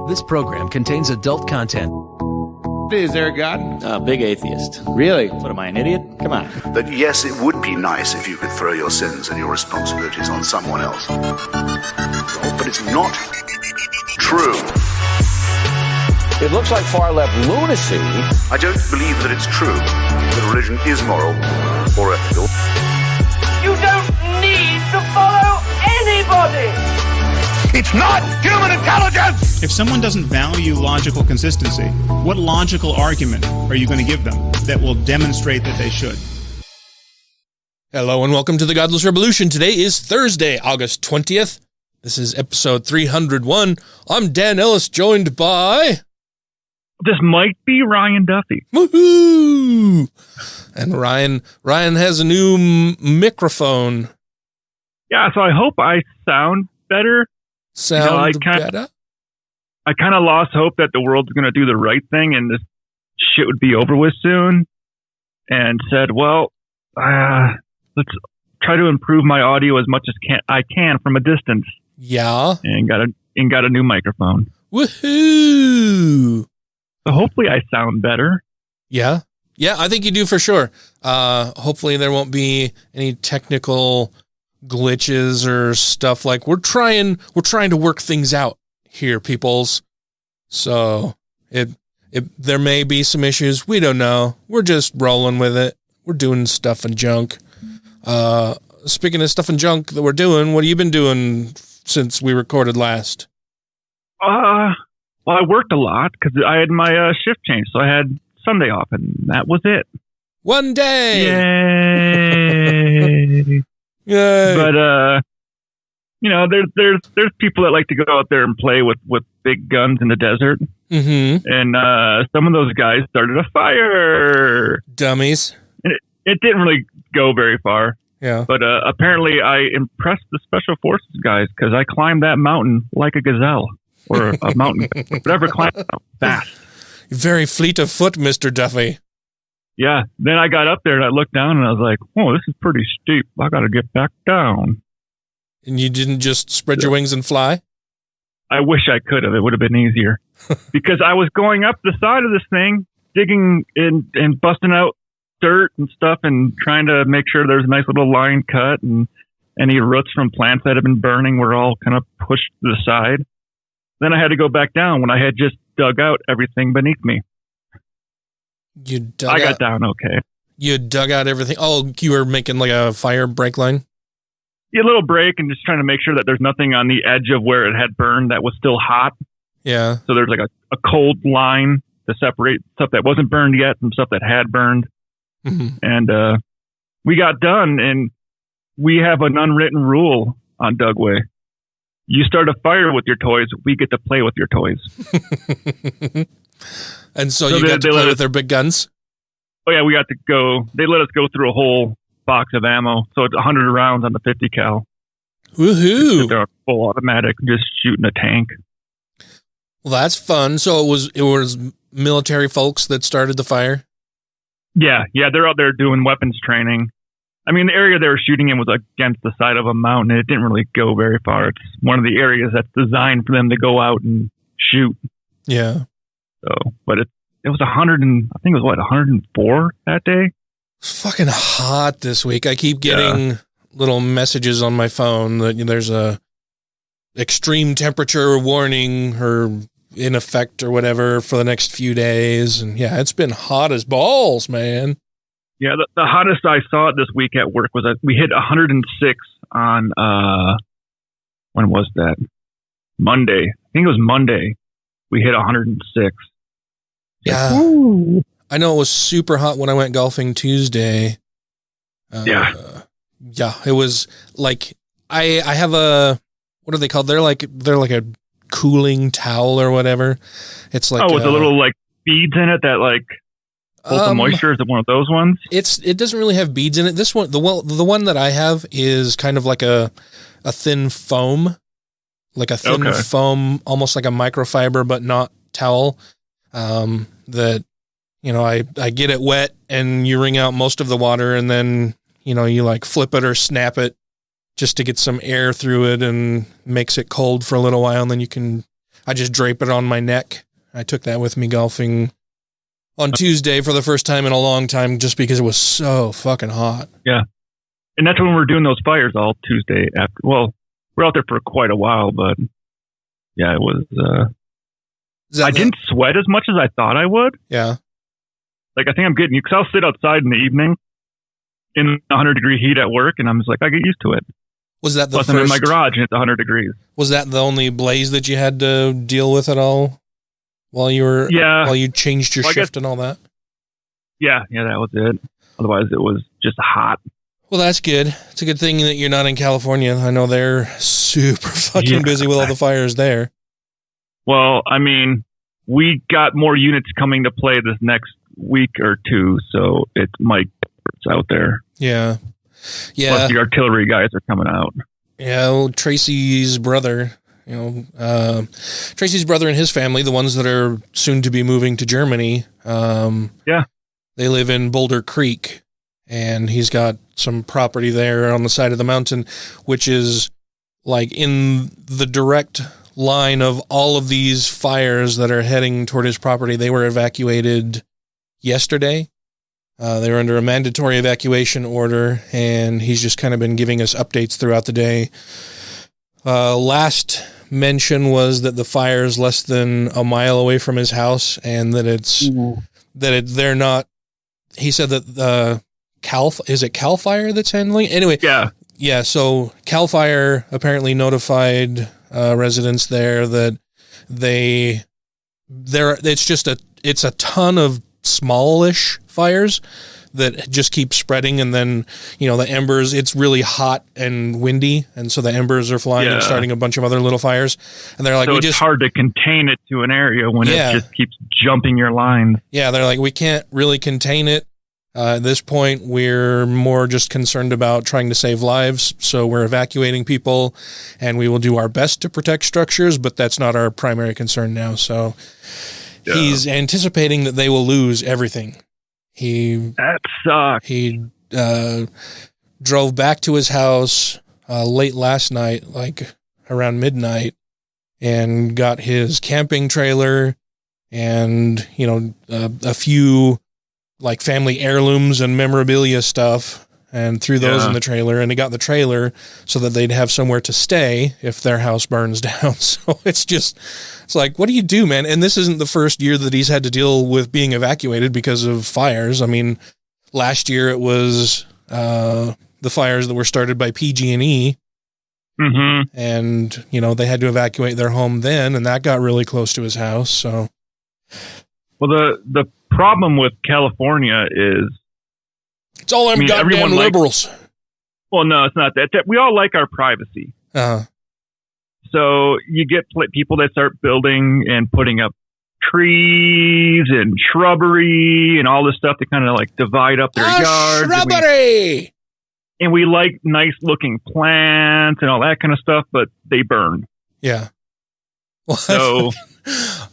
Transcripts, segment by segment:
This program contains adult content. Is there a God? Big atheist. Really? What, am I an idiot? Come on. That yes, it would be nice if you could throw your sins and your responsibilities on someone else. But it's not true. It looks like far-left lunacy. I don't believe that it's true that religion is moral or ethical. You don't need to follow anybody! It's not human intelligence! If someone doesn't value logical consistency, what logical argument are you going to give them that will demonstrate that they should? Hello and welcome to the Godless Rebelution. Today is Thursday, August 20th. This is episode 301. I'm Dan Ellis, joined by... This might be Ryan Duffy. Woohoo! And Ryan has a new microphone. Yeah, so I hope I sound better. Better? I kind of lost hope that the world's going to do the right thing and this shit would be over with soon. And said, well, let's try to improve my audio as much as I can from a distance. Yeah. And got a new microphone. Woohoo! So hopefully I sound better. Yeah. Yeah, I think you do for sure. Hopefully there won't be any technical glitches or stuff. Like we're trying to work things out here, peoples. So there may be some issues. We don't know. We're just rolling with it. We're doing stuff and junk. Speaking of stuff and junk that we're doing, what have you been doing since we recorded last? Well, I worked a lot because I had my shift change, so I had Sunday off, and that was it. One day! Yay! Yay! But, there's people that like to go out there and play with big guns in the desert. Mm-hmm. And some of those guys started a fire. Dummies. And it didn't really go very far. Yeah. But apparently I impressed the Special Forces guys because I climbed that mountain like a gazelle. Or a mountain, whatever climbs fast. Very fleet of foot, Mr. Duffy. Yeah. Then I got up there and I looked down and I was like, oh, this is pretty steep. I got to get back down. And you didn't just spread your wings and fly? I wish I could have. It would have been easier. Because I was going up the side of this thing, digging and busting out dirt and stuff and trying to make sure there's a nice little line cut and any roots from plants that have been burning were all kind of pushed to the side. Then I had to go back down when I had just dug out everything beneath me. I got down okay. You dug out everything? Oh, you were making like a fire break line? Yeah, a little break and just trying to make sure that there's nothing on the edge of where it had burned that was still hot. Yeah. So there's like a cold line to separate stuff that wasn't burned yet from stuff that had burned. Mm-hmm. And we got done, and we have an unwritten rule on Dugway. You start a fire with your toys, we get to play with your toys. And so you got to play with their big guns? Oh, yeah, we got to go. They let us go through a whole box of ammo. So it's 100 rounds on the 50 cal. Woohoo! They're full automatic, just shooting a tank. Well, that's fun. So it was military folks that started the fire? Yeah, they're out there doing weapons training. I mean, the area they were shooting in was against the side of a mountain. It didn't really go very far. It's one of the areas that's designed for them to go out and shoot. Yeah. So, but it was 104 that day. It's fucking hot this week. I keep getting little messages on my phone that there's a extreme temperature warning or in effect or whatever for the next few days. And yeah, it's been hot as balls, man. Yeah, the hottest I saw this week at work was we hit 106 on, when was that? Monday. I think it was Monday. We hit 106. Yeah. Ooh. I know it was super hot when I went golfing Tuesday. Yeah, it was like, I have what are they called? They're like a cooling towel or whatever. It's like, with a little like beads in it that like, hold the moisture. Is it one of those ones? It doesn't really have beads in it. This one, the one that I have is kind of like a thin foam, foam, almost like a microfiber, but not towel. That, I get it wet and you wring out most of the water and then, you like flip it or snap it just to get some air through it and makes it cold for a little while. And then you can I just drape it on my neck. I took that with me golfing on Tuesday for the first time in a long time, just because it was so fucking hot. Yeah. And that's when we're doing those fires all Tuesday after. Well, we're out there for quite a while, but yeah, it was, I didn't sweat as much as I thought I would. Yeah. Like, I think I'm getting you, because I'll sit outside in the evening in 100-degree heat at work, and I'm just like, I get used to it. Was that the Plus, I'm in my garage, and it's 100 degrees. Was that the only blaze that you had to deal with at all while you were, while you changed your shift and all that? Yeah, that was it. Otherwise, it was just hot. Well, that's good. It's a good thing that you're not in California. I know they're super fucking busy with all the fires there. Well, I mean, we got more units coming to play this next week or two, so it might be out there. Yeah. Plus, the artillery guys are coming out. Yeah, well, Tracy's brother, Tracy's brother and his family, the ones that are soon to be moving to Germany. They live in Boulder Creek, and he's got some property there on the side of the mountain, which is like in the direct line of all of these fires that are heading toward his property. They were evacuated yesterday. They were under a mandatory evacuation order, and he's just kind of been giving us updates throughout the day. Last mention was that the fire is less than a mile away from his house, and that they're not. He said that is it Cal Fire that's handling? Anyway, yeah. So Cal Fire apparently notified residents there that it's a ton of smallish fires that just keep spreading, and then the embers, it's really hot and windy, and so the embers are flying and starting a bunch of other little fires, and they're like, so it's hard to contain it to an area when it just keeps jumping your lines. Yeah, they're like, we can't really contain it at this point. We're more just concerned about trying to save lives, so we're evacuating people, and we will do our best to protect structures, but that's not our primary concern now. So he's anticipating that they will lose everything. That sucks. He drove back to his house late last night, like around midnight, and got his camping trailer and a few like family heirlooms and memorabilia stuff, and threw those in the trailer, and he got the trailer so that they'd have somewhere to stay if their house burns down. So it's like, what do you do, man? And this isn't the first year that he's had to deal with being evacuated because of fires. I mean, last year it was the fires that were started by PG&E. Mm-hmm. And, they had to evacuate their home then, and that got really close to his house. So, well, the problem with California is it's all them goddamn liberals. Well, no, it's not that. We all like our privacy. So you get people that start building and putting up trees and shrubbery and all this stuff to kind of like divide up their yards. Shrubbery! And we like nice looking plants and all that kind of stuff, but they burn. Yeah. Well, so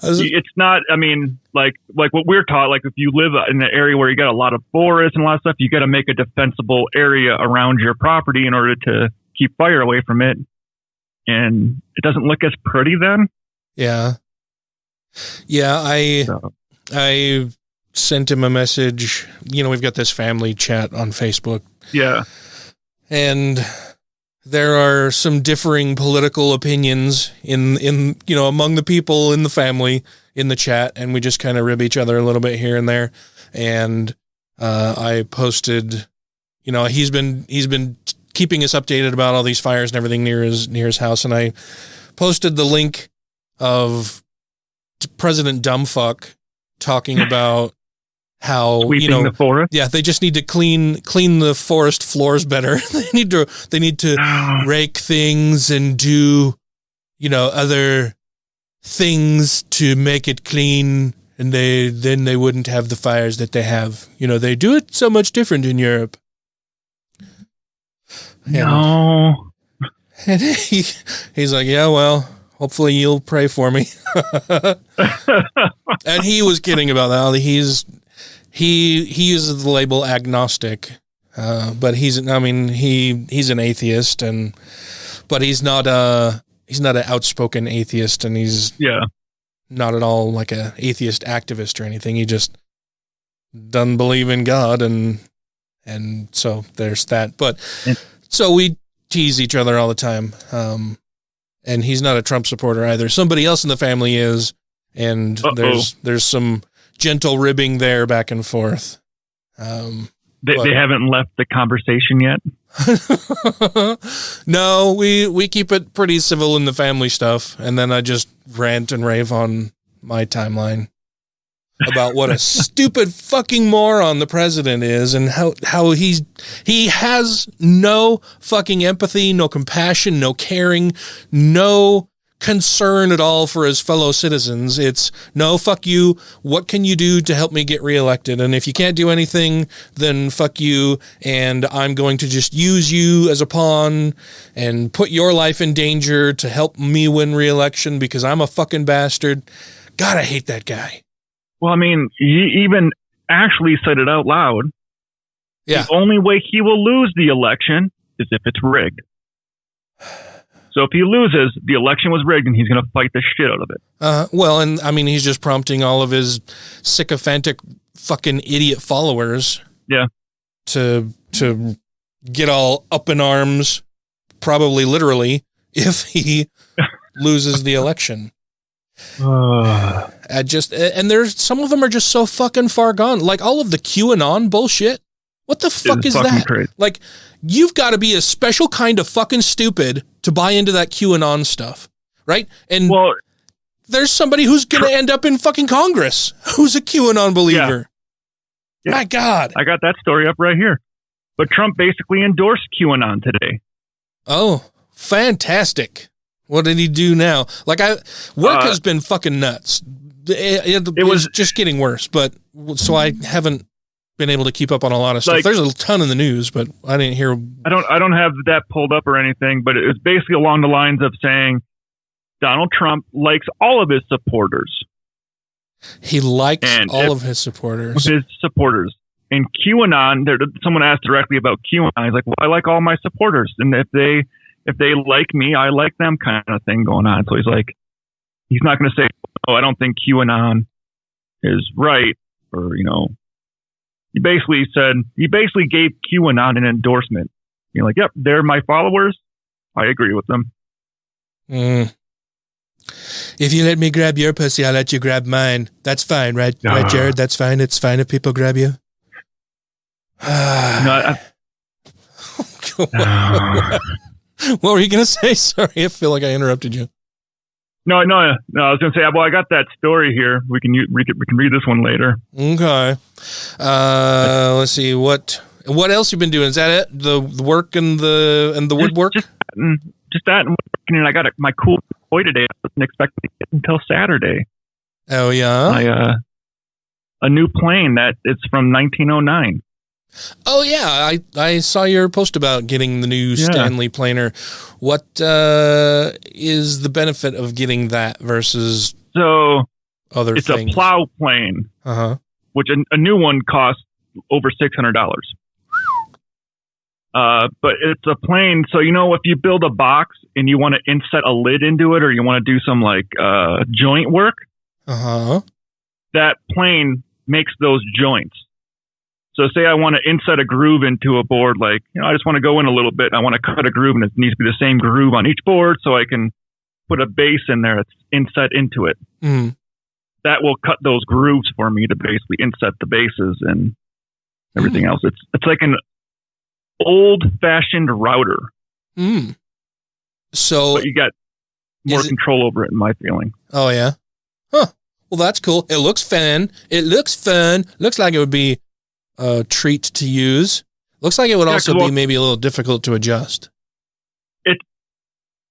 it's not, I mean, like what we're taught, like if you live in an area where you got a lot of forest and a lot of stuff, you got to make a defensible area around your property in order to keep fire away from it. And it doesn't look as pretty then. Yeah. Yeah. I sent him a message. We've got this family chat on Facebook. Yeah. And there are some differing political opinions in among the people in the family in the chat, and we just kind of rib each other a little bit here and there. And I posted, he's been keeping us updated about all these fires and everything near his house, and I posted the link of President Dumbfuck talking about how sweeping the forest. Yeah, they just need to clean the forest floors better. they need to rake things and do other things to make it clean, and then they wouldn't have the fires that they have. They do it so much different in Europe. No. And he's like, yeah, well, hopefully you'll pray for me. And he was kidding about that. He uses the label agnostic, but he's an atheist, but he's not an outspoken atheist, and he's not at all like a atheist activist or anything. He just doesn't believe in God, and so there's that. But so we tease each other all the time. And he's not a Trump supporter either. Somebody else in the family is, and there's some gentle ribbing there back and forth. They haven't left the conversation yet. No, we keep it pretty civil in the family stuff, and then I just rant and rave on my timeline about what a stupid fucking moron the president is, and how he has no fucking empathy, no compassion, no caring, no concern at all for his fellow citizens. It's no, fuck you. What can you do to help me get reelected? And if you can't do anything, then fuck you. And I'm going to just use you as a pawn and put your life in danger to help me win reelection because I'm a fucking bastard. God, I hate that guy. Well, I mean, he even actually said it out loud. Yeah. The only way he will lose the election is if it's rigged. So if he loses, the election was rigged, and he's going to fight the shit out of it. Well, and I mean, he's just prompting all of his sycophantic fucking idiot followers. Yeah. To get all up in arms, probably literally, if he loses the election. And there's some of them are just so fucking far gone. Like all of the QAnon bullshit. What the fuck is that? Crazy. Like, you've got to be a special kind of fucking stupid to buy into that QAnon stuff, right? And there's somebody who's going to end up in fucking Congress who's a QAnon believer. Yeah. My God. I got that story up right here. But Trump basically endorsed QAnon today. Oh, fantastic. What did he do now? Like, work has been fucking nuts. It was just getting worse, but so I haven't been able to keep up on a lot of stuff. Like, there's a ton in the news, but I didn't hear. I don't have that pulled up or anything, but it was basically along the lines of saying Donald Trump likes all of his supporters. He likes all of his supporters. And QAnon, someone asked directly about QAnon. He's like, well, I like all my supporters, and if they like me, I like them, kind of thing going on. So he's like, he's not going to say, oh, I don't think QAnon is right, or He basically gave QAnon an endorsement. You're like, yep, they're my followers. I agree with them. If you let me grab your pussy, I'll let you grab mine. That's fine, right? Right, Jared? That's fine. It's fine if people grab you. What were you going to say? Sorry, I feel like I interrupted you. No. I was going to say, well, I got that story here. We can read this one later. Okay. Let's see what else you've been doing. Is that it? The work and the woodwork? Just that. And I got my cool toy today. I wasn't expecting it until Saturday. Oh yeah. A new plane that it's from 1909. Oh yeah, I saw your post about getting the new Stanley planer. What is the benefit of getting that versus other things? It's a plow plane, which a new one costs over $600. But it's a plane, so if you build a box and you want to inset a lid into it, or you want to do some joint work, that plane makes those joints. So say I want to inset a groove into a board, I just want to go in a little bit and I want to cut a groove, and it needs to be the same groove on each board so I can put a base in there that's inset into it. Mm. That will cut those grooves for me to basically inset the bases and everything else. It's like an old-fashioned router. Mm. So, but you got more control over it, in my feeling. Oh, yeah? Huh. Well, that's cool. It looks fun. Looks like it would be a treat to use. Looks like it would also be maybe a little difficult to adjust. It,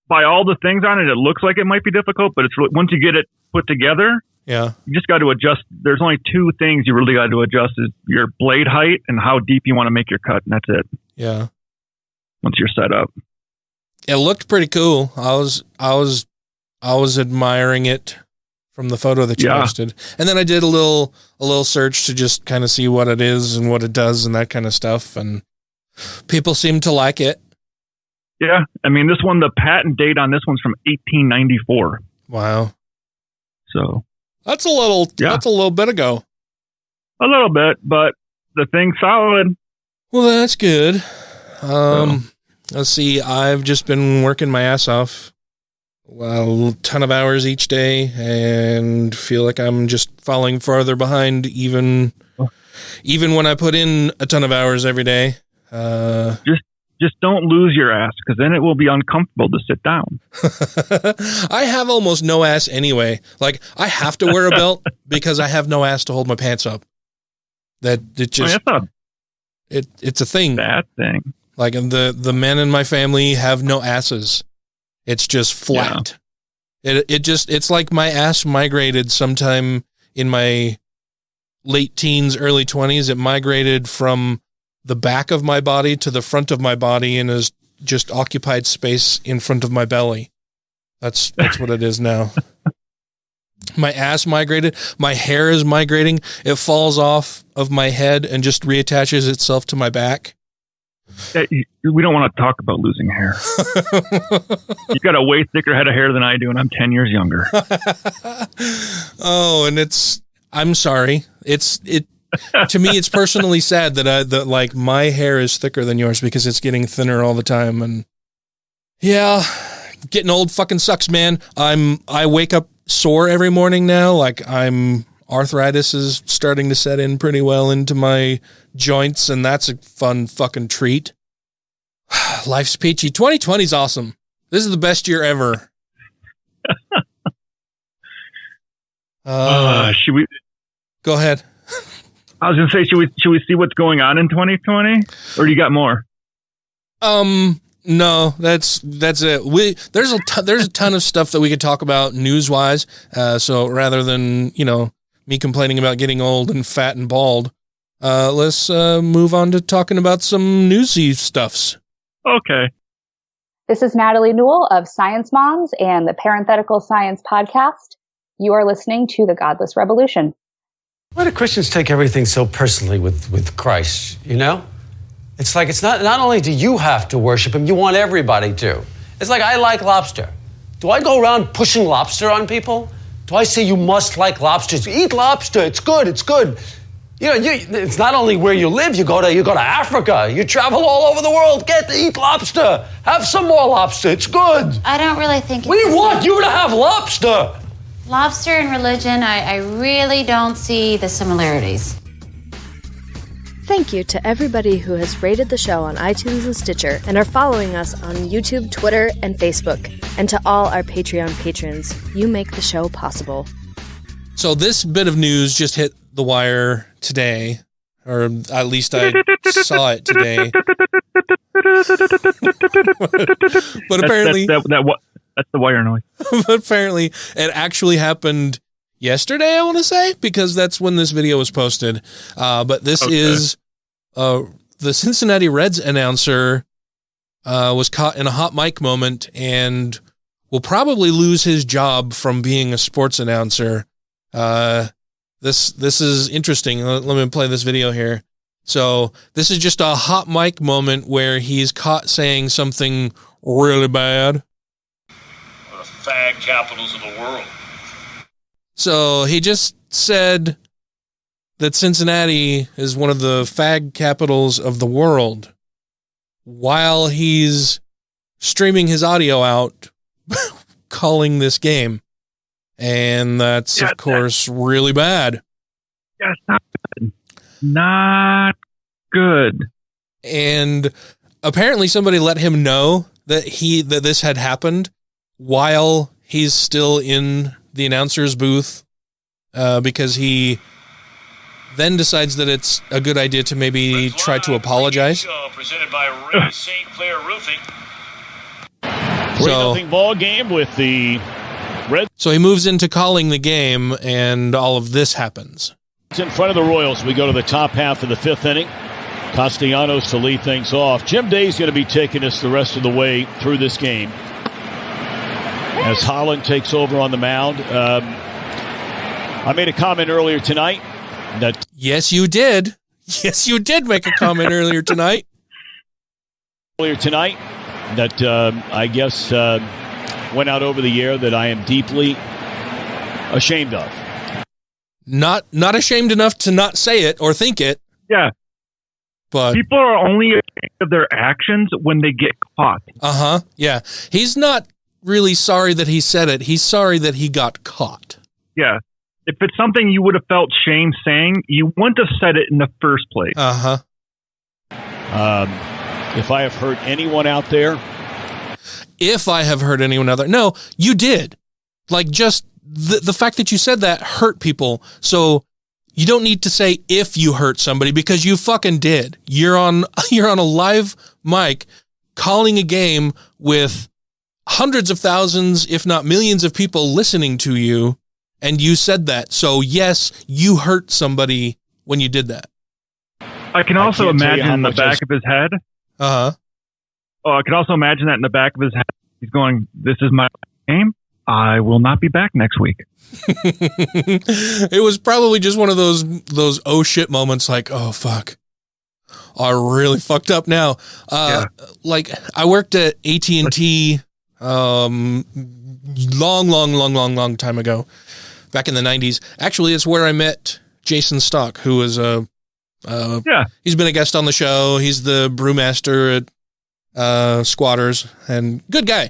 by all the things on it, it looks like it might be difficult, but it's really, once you get it put together, you just got to adjust. There's only two things you really got to adjust: is your blade height and how deep you want to make your cut, and that's it. Yeah. Once you're set up, it looked pretty cool. I was admiring it from the photo that you posted. And then I did a little search to just kind of see what it is and what it does and that kind of stuff. And people seem to like it. Yeah. I mean, this one, the patent date on this one's from 1894. Wow. So That's a little bit ago. a little bit, but the thing's solid. Well, that's good. Let's see. I've just been working my ass off. A ton of hours each day and feel like I'm just falling farther behind even when I put in a ton of hours every day. Just don't lose your ass, because then it will be uncomfortable to sit down. I have almost no ass anyway. Like, I have to wear a belt because I have no ass to hold my pants up. That it just it's a thing. That thing. Like, the men in my family have no asses. It's just flat. Yeah. It's like my ass migrated sometime in my late teens, early 20s. It migrated from the back of my body to the front of my body and has just occupied space in front of my belly. That's what it is now. My ass migrated. My hair is migrating. It falls off of my head and just reattaches itself to my back. We don't want to talk about losing hair. You got a way thicker head of hair than I do, and I'm 10 years younger. Oh, and I'm sorry. To me, it's personally sad that like my hair is thicker than yours because it's getting thinner all the time. And yeah, getting old fucking sucks, man. I wake up sore every morning now. Like arthritis is starting to set in pretty well into my joints, and that's a fun fucking treat. Life's peachy. 2020 is awesome. This is the best year ever. Should we go ahead? I was gonna say, should we see what's going on in 2020, or do you got more? No, that's it. There's a ton of stuff that we could talk about news wise. So rather than me complaining about getting old and fat and bald, let's move on to talking about some newsy stuffs. Okay. This is Natalie Newell of Science Moms and the Parenthetical Science Podcast. You are listening to the Godless Rebelution. Why do Christians take everything so personally with Christ, It's like, it's not only do you have to worship him, you want everybody to. It's like, I like lobster. Do I go around pushing lobster on people? Do I say you must like lobsters? Eat lobster, it's good, it's good. It's not only where you live, you go to Africa, you travel all over the world, get to eat lobster. Have some more lobster, it's good. I don't really think we want you to have lobster. Lobster and religion, I really don't see the similarities. Thank you to everybody who has rated the show on iTunes and Stitcher and are following us on YouTube, Twitter, and Facebook. And to all our Patreon patrons, you make the show possible. So this bit of news just hit the wire today, or at least I saw it today. But apparently... That's the wire noise. But apparently it actually happened yesterday, I want to say, because that's when this video was posted. But this is the Cincinnati Reds announcer was caught in a hot mic moment and will probably lose his job from being a sports announcer. This is interesting. Let me play this video here. So this is just a hot mic moment where he's caught saying something really bad. The fag capitals of the world. So he just said that Cincinnati is one of the fag capitals of the world while he's streaming his audio out calling this game. And that's, of course, really bad. Yes, not good. Not good. And apparently somebody let him know that this had happened while he's still in the announcer's booth, because he then decides that it's a good idea to maybe try to apologize. Presented by St. Clair Roofing. 3-0 ball game with the Reds. So he moves into calling the game, and all of this happens. It's in front of the Royals. We go to the top half of the fifth inning. Castellanos to lead things off. Jim Day's going to be taking us the rest of the way through this game as Holland takes over on the mound. I made a comment earlier tonight that... Yes, you did. Yes, you did make a comment earlier tonight. that I guess went out over the air that I am deeply ashamed of. Not ashamed enough to not say it or think it. Yeah. But people are only ashamed of their actions when they get caught. Uh-huh. Yeah. He's not really sorry that he said it. He's sorry that he got caught. Yeah. If it's something you would have felt shame saying, you wouldn't have said it in the first place. Uh-huh. If I have hurt anyone out there. If I have hurt anyone out there. No, you did. Like, just the fact that you said that hurt people. So you don't need to say if you hurt somebody, because you fucking did. You're on a live mic calling a game with hundreds of thousands, if not millions of people listening to you, and you said that. So yes, you hurt somebody when you did that. I can also imagine in the back of his head. Uh-huh. Oh, I can also imagine that in the back of his head. He's going, this is my game. I will not be back next week. It was probably just one of those oh shit moments, like, oh fuck, I really fucked up now. Like, I worked at AT&T long time ago, back in the 90s. Actually, it's where I met Jason Stock, who was he's been a guest on the show. He's the brewmaster at Squatters, and good guy.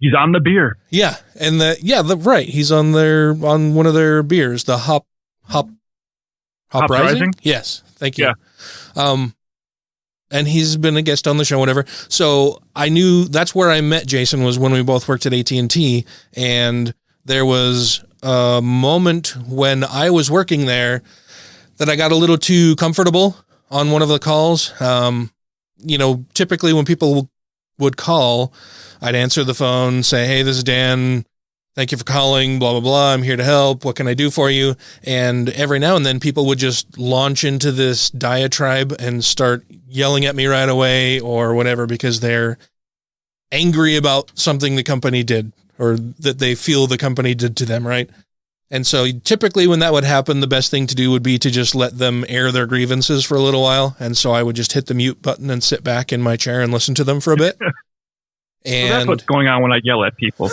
He's on the beer. Yeah. And right. He's on one of their beers, the Hop Rising? Yes. Thank you. Yeah. And he's been a guest on the show, whatever. So I knew that's where I met Jason, was when we both worked at AT&T. And there was a moment when I was working there that I got a little too comfortable on one of the calls. Typically when people would call, I'd answer the phone, say, hey, this is Dan. Thank you for calling, blah, blah, blah. I'm here to help. What can I do for you? And every now and then people would just launch into this diatribe and start yelling at me right away or whatever, because they're angry about something the company did, or that they feel the company did to them, right? And so typically when that would happen, the best thing to do would be to just let them air their grievances for a little while. And so I would just hit the mute button and sit back in my chair and listen to them for a bit. And that's what's going on when I yell at people.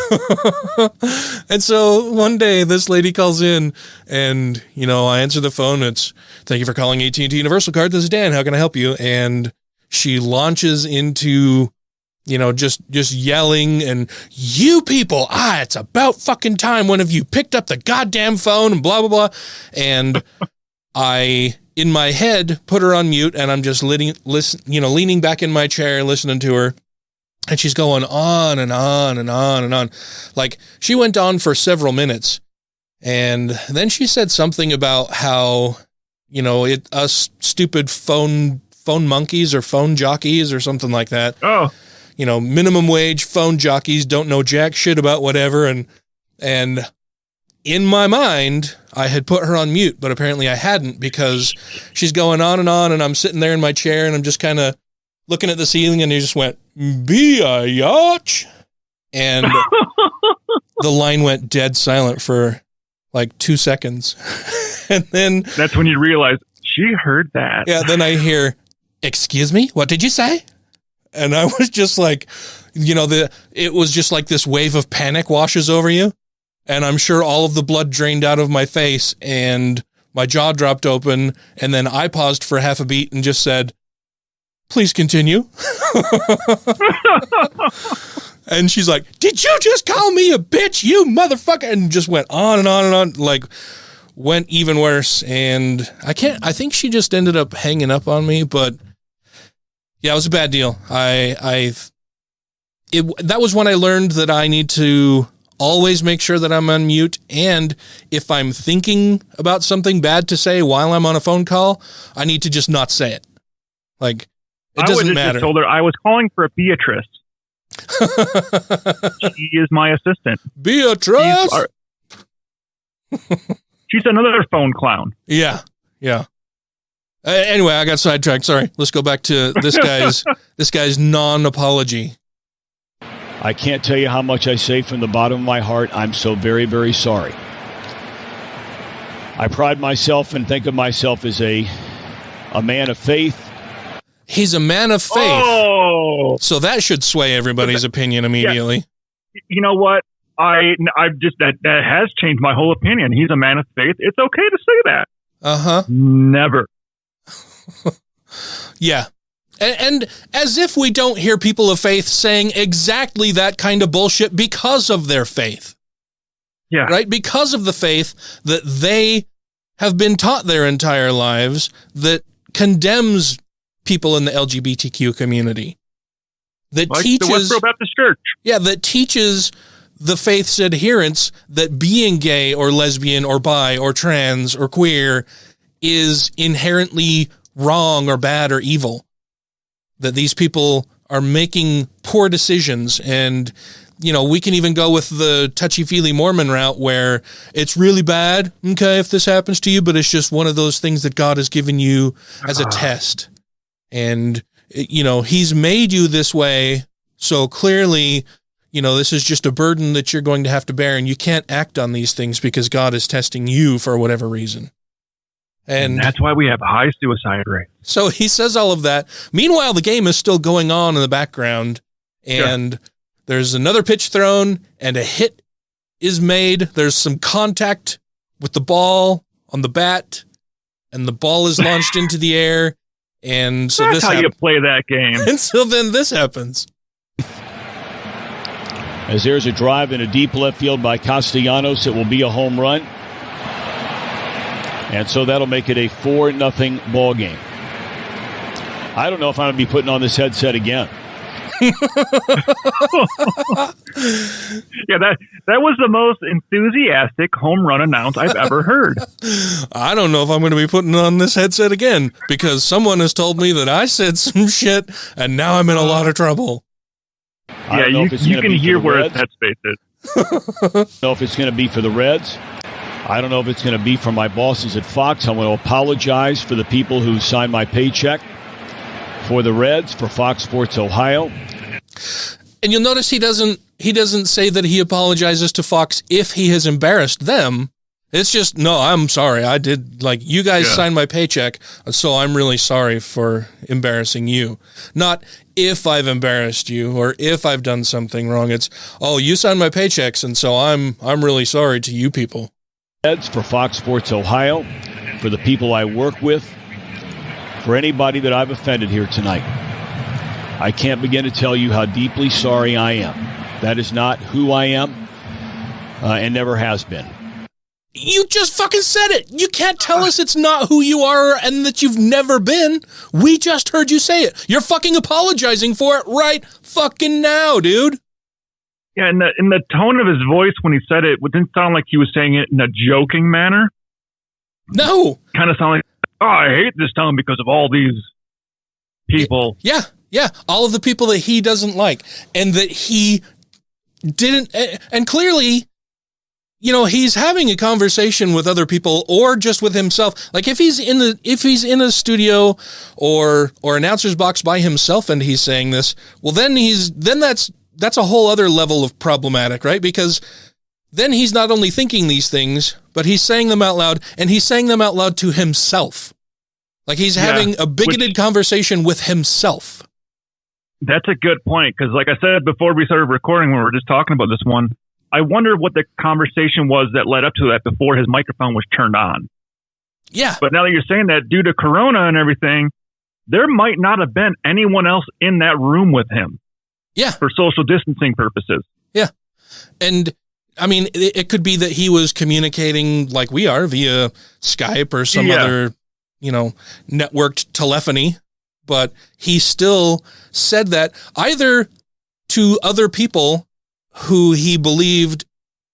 And so one day this lady calls in and, I answer the phone. It's, thank you for calling AT&T Universal Card. This is Dan. How can I help you? And she launches into, just yelling and, you people, it's about fucking time. When have you picked up the goddamn phone and blah, blah, blah. And I, in my head, put her on mute, and I'm just leaning back in my chair, listening to her. And she's going on and on and on and on. Like, she went on for several minutes. And then she said something about how, us stupid phone monkeys or phone jockeys or something like that. Oh. Minimum wage phone jockeys don't know jack shit about whatever. And in my mind, I had put her on mute, but apparently I hadn't, because she's going on, and I'm sitting there in my chair, and I'm just kind of looking at the ceiling, and he just went, biatch. And the line went dead silent for like 2 seconds. And then that's when you realize she heard that. Yeah. Then I hear, excuse me, what did you say? And I was just like, it was just like this wave of panic washes over you. And I'm sure all of the blood drained out of my face, and my jaw dropped open. And then I paused for half a beat and just said, please continue. And she's like, did you just call me a bitch, you motherfucker? And just went on and on and on, like, went even worse. And I think she just ended up hanging up on me, but yeah, it was a bad deal. That was when I learned that I need to always make sure that I'm on mute. And if I'm thinking about something bad to say while I'm on a phone call, I need to just not say it. Like, it doesn't matter. I just told her I was calling for a Beatrice. She is my assistant. Beatrice? She's another phone clown. Yeah. Anyway, I got sidetracked. Sorry. Let's go back to this guy's non-apology. I can't tell you how much I say from the bottom of my heart. I'm so very, very sorry. I pride myself and think of myself as a man of faith. He's a man of faith. Oh, so that should sway everybody's opinion immediately. Yeah. You know what? I've just that has changed my whole opinion. He's a man of faith. It's okay to say that. Uh-huh. Never. Yeah. And as if we don't hear people of faith saying exactly that kind of bullshit because of their faith. Yeah. Right? Because of the faith that they have been taught their entire lives that condemns people in the LGBTQ community. That like teaches the Westboro Baptist Church. Yeah, that teaches the faith's adherents that being gay or lesbian or bi or trans or queer is inherently wrong or bad or evil. That these people are making poor decisions. And, you know, we can even go with the touchy-feely Mormon route where it's really bad, okay, if this happens to you, but it's just one of those things that God has given you as a test. And, you know, he's made you this way, so clearly, you know, this is just a burden that you're going to have to bear, and you can't act on these things because God is testing you for whatever reason. And that's why we have high suicide rates. So he says all of that. Meanwhile, the game is still going on in the background, and there's another pitch thrown, and a hit is made. There's some contact with the ball on the bat, and the ball is launched into the air. And so that's how you play that game. And so then this happens. As there's a drive in a deep left field by Castellanos, it will be a home run. And so that'll make it a 4-0 ball game. I don't know if I'm going to be putting on this headset again. Yeah, that was the most enthusiastic home run announce I've ever heard. I don't know if I'm going to be putting on this headset again because someone has told me that I said some shit and now I'm in a lot of trouble. Yeah, you can hear where his headspace is. I don't know if it's going to be for the Reds. I don't know if it's going to be for my bosses at Fox. I want to apologize for the people who signed my paycheck for the Reds, for Fox Sports Ohio. And you'll notice he doesn't say that he apologizes to Fox if he has embarrassed them. It's just, no, I'm sorry. I did, like, you guys signed my paycheck, so I'm really sorry for embarrassing you. Not if I've embarrassed you or if I've done something wrong. It's, oh, you signed my paychecks, and so I'm really sorry to you people. For Fox Sports Ohio, for the people I work with, for anybody that I've offended here tonight. I can't begin to tell you how deeply sorry I am. That is not who I am, and never has been. You just fucking said it. You can't tell us it's not who you are and that you've never been. We just heard you say it. You're fucking apologizing for it right fucking now, dude. Yeah, and the tone of his voice when he said it didn't sound like he was saying it in a joking manner. No. Kind of sounded like, oh, I hate this town because of all these people. Yeah. All of the people that he doesn't like and that he didn't. And clearly, you know, he's having a conversation with other people or just with himself. Like if he's in a studio or announcer's box by himself and he's saying this, well, then that's a whole other level of problematic, right? Because then he's not only thinking these things, but he's saying them out loud, and he's saying them out loud to himself. Like he's having a bigoted conversation with himself. That's a good point, because like I said before we started recording, when we were just talking about this one, I wonder what the conversation was that led up to that before his microphone was turned on. Yeah. But now that you're saying that, due to Corona and everything, there might not have been anyone else in that room with him. Yeah. For social distancing purposes. Yeah. And I mean, it could be that he was communicating like we are via Skype or some other, you know, networked telephony, but he still said that either to other people who he believed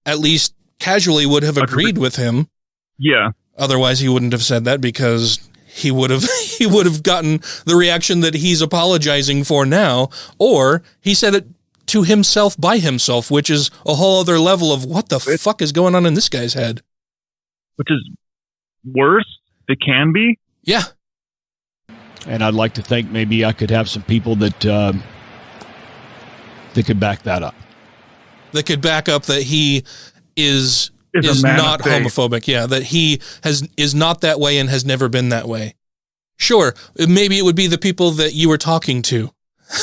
at least casually would have agreed with him. Yeah. Otherwise he wouldn't have said that because he would have gotten the reaction that he's apologizing for now, or he said it to himself by himself, which is a whole other level of what the fuck is going on in this guy's head. Which is worse. It can be. Yeah. And I'd like to think maybe I could have some people that could back that up. That could back up that he is not homophobic. Yeah, that he is not that way and has never been that way. Sure, maybe it would be the people that you were talking to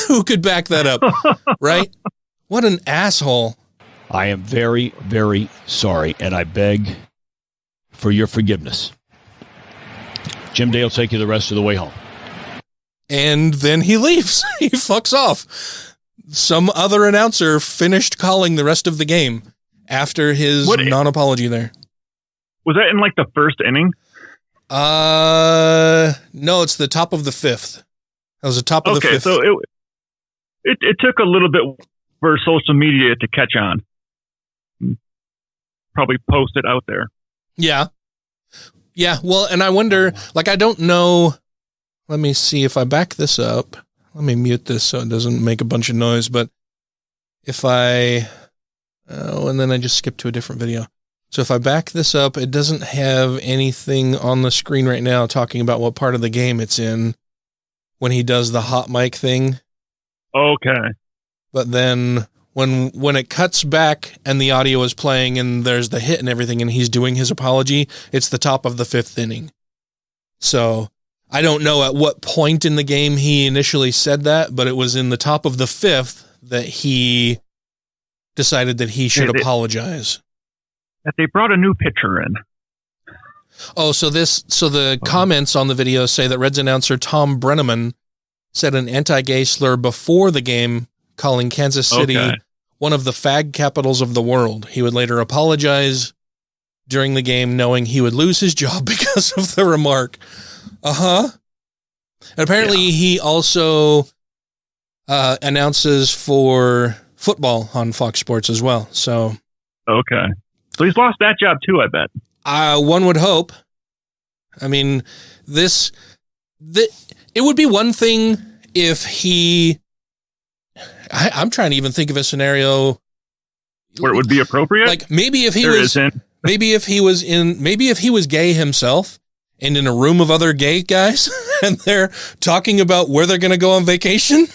who could back that up, right? What an asshole. I am very, very sorry, and I beg for your forgiveness. Jim Day will take you the rest of the way home. And then he leaves. He fucks off. Some other announcer finished calling the rest of the game after his non-apology there. Was that in like the first inning? No, it's the top of the fifth. That was the top of the fifth. Okay, so it took a little bit for social media to catch on. Probably post it out there. Yeah. Yeah, well, and I wonder, like, I don't know. Let me see if I back this up. Let me mute this so it doesn't make a bunch of noise. But if and then I just skip to a different video. So if I back this up, it doesn't have anything on the screen right now talking about what part of the game it's in when he does the hot mic thing. Okay. But then when it cuts back and the audio is playing and there's the hit and everything and he's doing his apology, it's the top of the fifth inning. So I don't know at what point in the game he initially said that, but it was in the top of the fifth that he decided that he should apologize. That they brought a new pitcher in. Oh, so the comments on the video say that Reds announcer Tom Brenneman said an anti-gay slur before the game, calling Kansas City one of the fag capitals of the world. He would later apologize during the game, knowing he would lose his job because of the remark. And apparently he also announces for football on Fox Sports as well. So okay. So he's lost that job too, I bet. One would hope. I mean, it would be one thing if he... I'm trying to even think of a scenario where it would be appropriate. Like maybe if he was gay himself and in a room of other gay guys and they're talking about where they're going to go on vacation.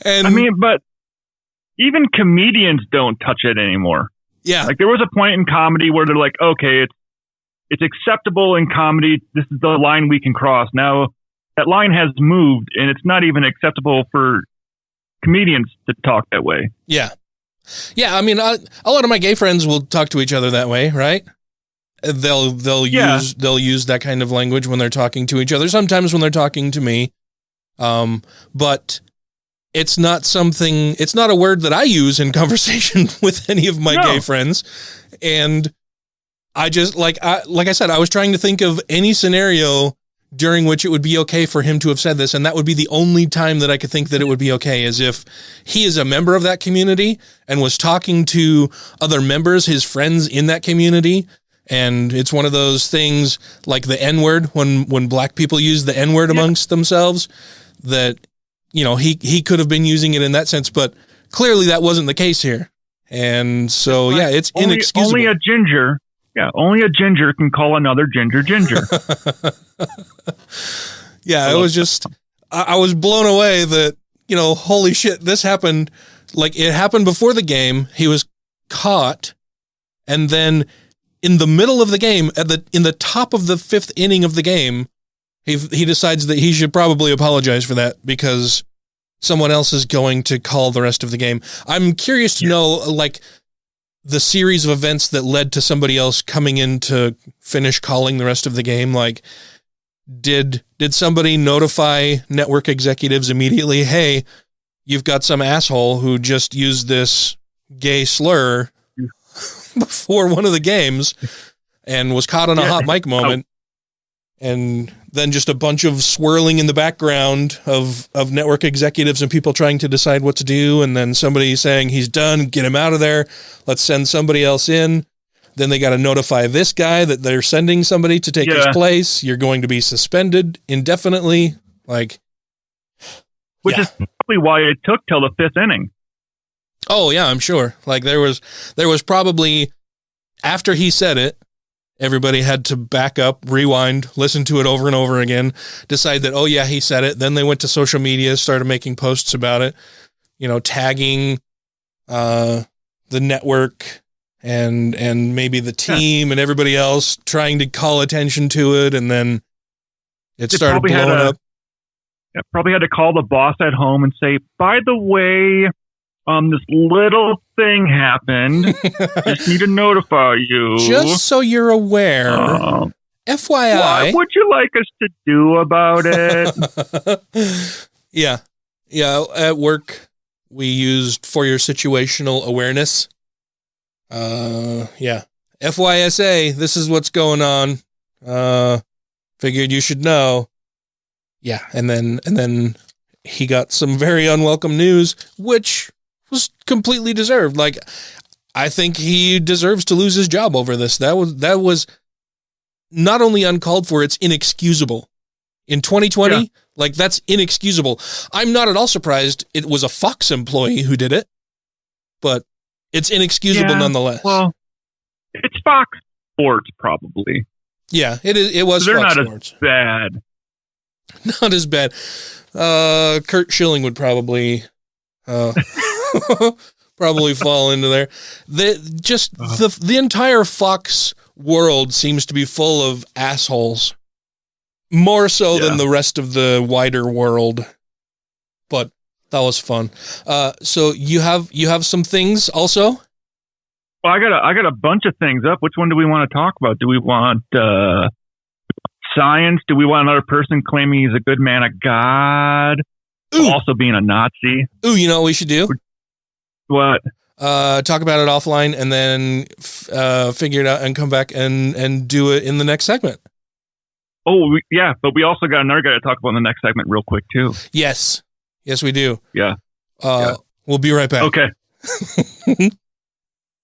And I mean, but even comedians don't touch it anymore. Yeah. Like there was a point in comedy where they're like, okay, it's acceptable in comedy. This is the line we can cross. Now that line has moved and it's not even acceptable for comedians to talk that way. Yeah. Yeah. I mean, a lot of my gay friends will talk to each other that way, right? They'll use that kind of language when they're talking to each other. Sometimes when they're talking to me. But it's not a word that I use in conversation with any of my gay friends. And I just, like I said, I was trying to think of any scenario during which it would be okay for him to have said this. And that would be the only time that I could think that it would be okay, is if he is a member of that community and was talking to other members, his friends in that community. And it's one of those things like the N-word, when black people use the N-word amongst themselves, that, you know, he could have been using it in that sense, but clearly that wasn't the case here. And so, it's inexcusable. Only a ginger. Yeah, only a ginger can call another ginger. Yeah, it was just, I was blown away that, you know, holy shit, this happened. Like, it happened before the game. He was caught. And then in the middle of the game, in the top of the fifth inning of the game, he decides that he should probably apologize for that because someone else is going to call the rest of the game. I'm curious to know, like, the series of events that led to somebody else coming in to finish calling the rest of the game. Like, did somebody notify network executives immediately? Hey, you've got some asshole who just used this gay slur before one of the games and was caught on a hot mic moment. And then just a bunch of swirling in the background of network executives and people trying to decide what to do. And then somebody saying he's done, get him out of there. Let's send somebody else in. Then they got to notify this guy that they're sending somebody to take his place. You're going to be suspended indefinitely. Like, which is probably why it took till the fifth inning. Oh yeah, I'm sure. Like there was probably, after he said it, everybody had to back up, rewind, listen to it over and over again, decide that, oh yeah, he said it. Then they went to social media, started making posts about it, you know, tagging the network and maybe the team and everybody else, trying to call attention to it. And then it started blowing up. Probably had to call the boss at home and say, by the way, this little thing happened. Just need to notify you. Just so you're aware. FYI. What would you like us to do about it? Yeah. At work, we used for your situational awareness. FYSA, this is what's going on. Figured you should know. Yeah. And then he got some very unwelcome news, which was completely deserved. Like, I think he deserves to lose his job over this. That was not only uncalled for, it's inexcusable. In 2020, like, that's inexcusable. I'm not at all surprised it was a Fox employee who did it, but it's inexcusable nonetheless. Well, it's Fox Sports, probably. Yeah, it was They're Fox not Sports. as bad. Not as bad. Kurt Schilling would probably probably fall into there. The entire Fox world seems to be full of assholes, more so than the rest of the wider world. But that was fun. So you have some things also. Well, I got a bunch of things up. Which one do we want to talk about? Do we want science? Do we want another person claiming he's a good man of God? Also being a Nazi? Ooh, you know what we should do? What? Talk about it offline and then figure it out and come back and do it in the next segment. Oh, yeah, but we also got another guy to talk about in the next segment real quick, too. Yes, we do. Yeah. We'll be right back. Okay.